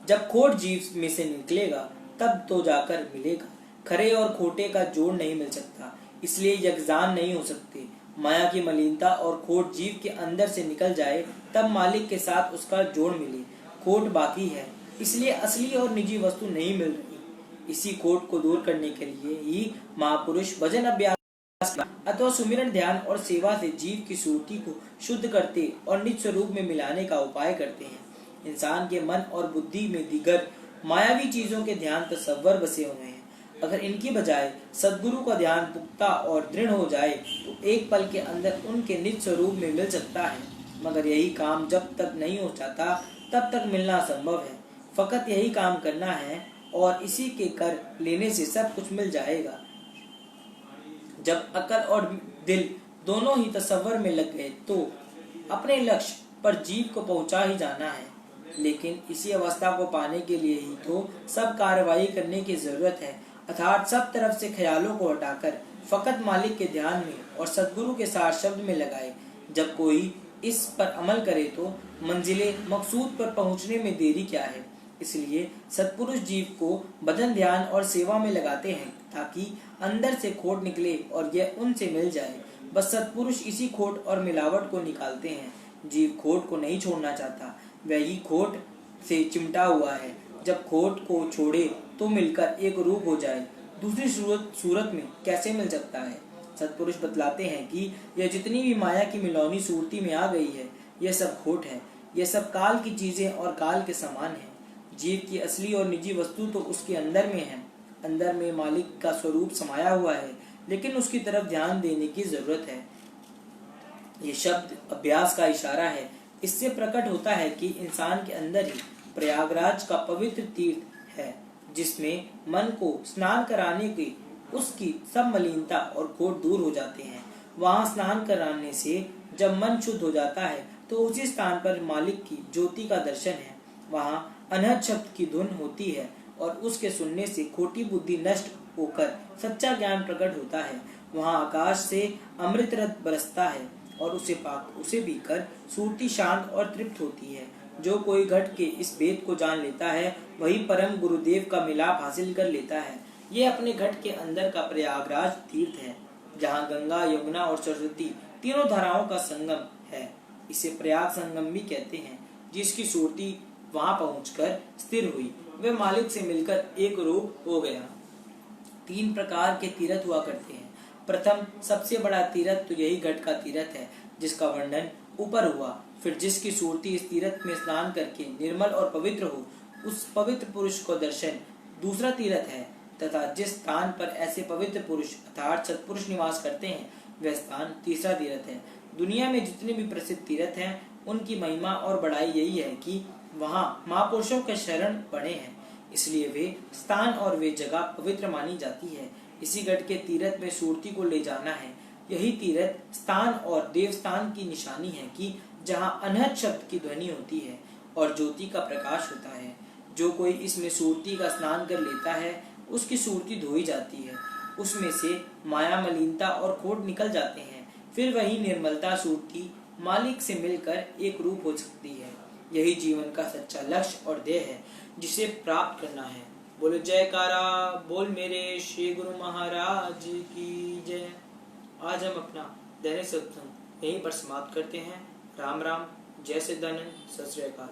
जब खोट जीव में से निकलेगा तब तो जाकर मिलेगा। खरे और खोटे का जोड़ नहीं मिल सकता, इसलिए यज्ञान नहीं हो सकते। माया की मलिनता और खोट जीव के अंदर से निकल जाए तब मालिक के साथ उसका जोड़ मिले। खोट बाकी है, इसलिए असली और निजी वस्तु नहीं मिल रही। इसी खोट को दूर करने के लिए ही महापुरुष भजन अभ्यास अथवा सुमिरन, ध्यान और सेवा से जीव की सुरति को शुद्ध करते और निज स्वरूप में मिलाने का उपाय करते हैं। इंसान के मन और बुद्धि में दिगर मायावी चीजों के ध्यान तस्वर बसे हुए हैं। अगर इनकी बजाय सद्गुरु का ध्यान पुख्ता और दृढ़ हो जाए तो एक पल के अंदर उनके निज स्वरूप में मिल सकता है। मगर यही काम जब तक नहीं हो जाता तब तक मिलना संभव है। फकत यही काम करना है और इसी के कर लेने से सब कुछ मिल जाएगा। जब अकल और दिल दोनों ही तस्वर में लग गए तो अपने लक्ष्य पर जीव को पहुंचा ही जाना है। लेकिन इसी अवस्था को पाने के लिए ही तो सब कार्रवाई करने की जरूरत है, अर्थात सब तरफ से ख्यालों को हटाकर फकत मालिक के ध्यान में और सद्गुरु के सार शब्द में लगाए। जब कोई इस पर अमल करे तो मंजिले मकसूद पर पहुंचने में देरी क्या है। इसलिए सत्पुरुष जीव को भजन, ध्यान और सेवा में लगाते हैं ताकि अंदर से खोट निकले और यह उनसे मिल जाए। बस सत्पुरुष इसी खोट और मिलावट को निकालते हैं। जीव खोट को नहीं छोड़ना चाहता, वही खोट से चिमटा हुआ है। जब खोट को छोड़े तो मिलकर एक रूप हो जाए, दूसरी सूरत में कैसे मिल सकता है। सत्पुरुष बतलाते हैं कि यह जितनी भी माया की मिलौनी सूरती में आ गई है, यह सब खोट है। यह सब काल की चीजें और काल के समान है। जीव की असली और निजी वस्तु तो उसके अंदर में है। अंदर में मालिक का स्वरूप समाया हुआ है, लेकिन उसकी तरफ ध्यान देने की जरूरत है। ये शब्द अभ्यास का इशारा है। इससे प्रकट होता है कि इंसान के अंदर ही प्रयागराज का पवित्र तीर्थ है, जिसमें मन को स्नान कराने की उसकी सब मलिनता और खोट दूर हो जाते हैं। वहां स्नान कराने से जब मन शुद्ध हो जाता है तो उसी स्थान पर मालिक की ज्योति का दर्शन है। वहां अनहद शब्द की धुन होती है और उसके सुनने से खोटी बुद्धि नष्ट होकर सच्चा ज्ञान प्रकट होता है। वहां आकाश से अमृत रस बरसता है और उसे पीकर सुरती शांत और तृप्त होती है। जो कोई घट के इस भेद को जान लेता है वही परम गुरुदेव का मिलाप हासिल कर लेता है। ये अपने घट के अंदर का प्रयागराज तीर्थ है, जहाँ गंगा, यमुना और सरस्वती तीनों धाराओं का संगम है। इसे प्रयाग संगम भी कहते हैं। जिसकी सुरती वहां पहुंचकर स्थिर हुई, वे मालिक से मिलकर एक रूप हो गया। 3 प्रकार के तीर्थ हुआ करते हैं। प्रथम सबसे बड़ा तीर्थ तो यही घट का तीर्थ है, जिसका वर्णन ऊपर हुआ। फिर जिसकी सुरती इस तीर्थ में स्नान करके निर्मल और पवित्र हो, उस पवित्र पुरुष को दर्शन दूसरा तीर्थ है। तथा जिस स्थान पर ऐसे पवित्र पुरुष अर्थात सत्पुरुष निवास करते हैं, वह स्थान तीसरा तीर्थ है। दुनिया में जितने भी प्रसिद्ध तीर्थ हैं, उनकी महिमा और बड़ाई यही है कि वहाँ महापुरुषों के शरण पड़े हैं, इसलिए वे स्थान और वे जगह पवित्र मानी जाती है। इसी घट के तीर्थ में सुरती को ले जाना है। यही तीर्थ स्थान और देवस्थान की निशानी है कि जहाँ अनहद शब्द की ध्वनि होती है और ज्योति का प्रकाश होता है। जो कोई इसमें सुरती का स्नान कर लेता है, उसकी सुरती धोई जाती है, उसमें से माया, मलिनता और खोट निकल जाते हैं। फिर वही निर्मलता सुरती मालिक से मिलकर एक रूप हो सकती है। यही जीवन का सच्चा लक्ष्य और ध्येय है, जिसे प्राप्त करना है। बोलो जयकारा बोल मेरे श्री गुरु महाराज की जय। आज हम अपना दैनिक सत्संग यहीं पर समाप्त करते हैं। राम राम, जय सिद्धानंद, सत श्री अकाल।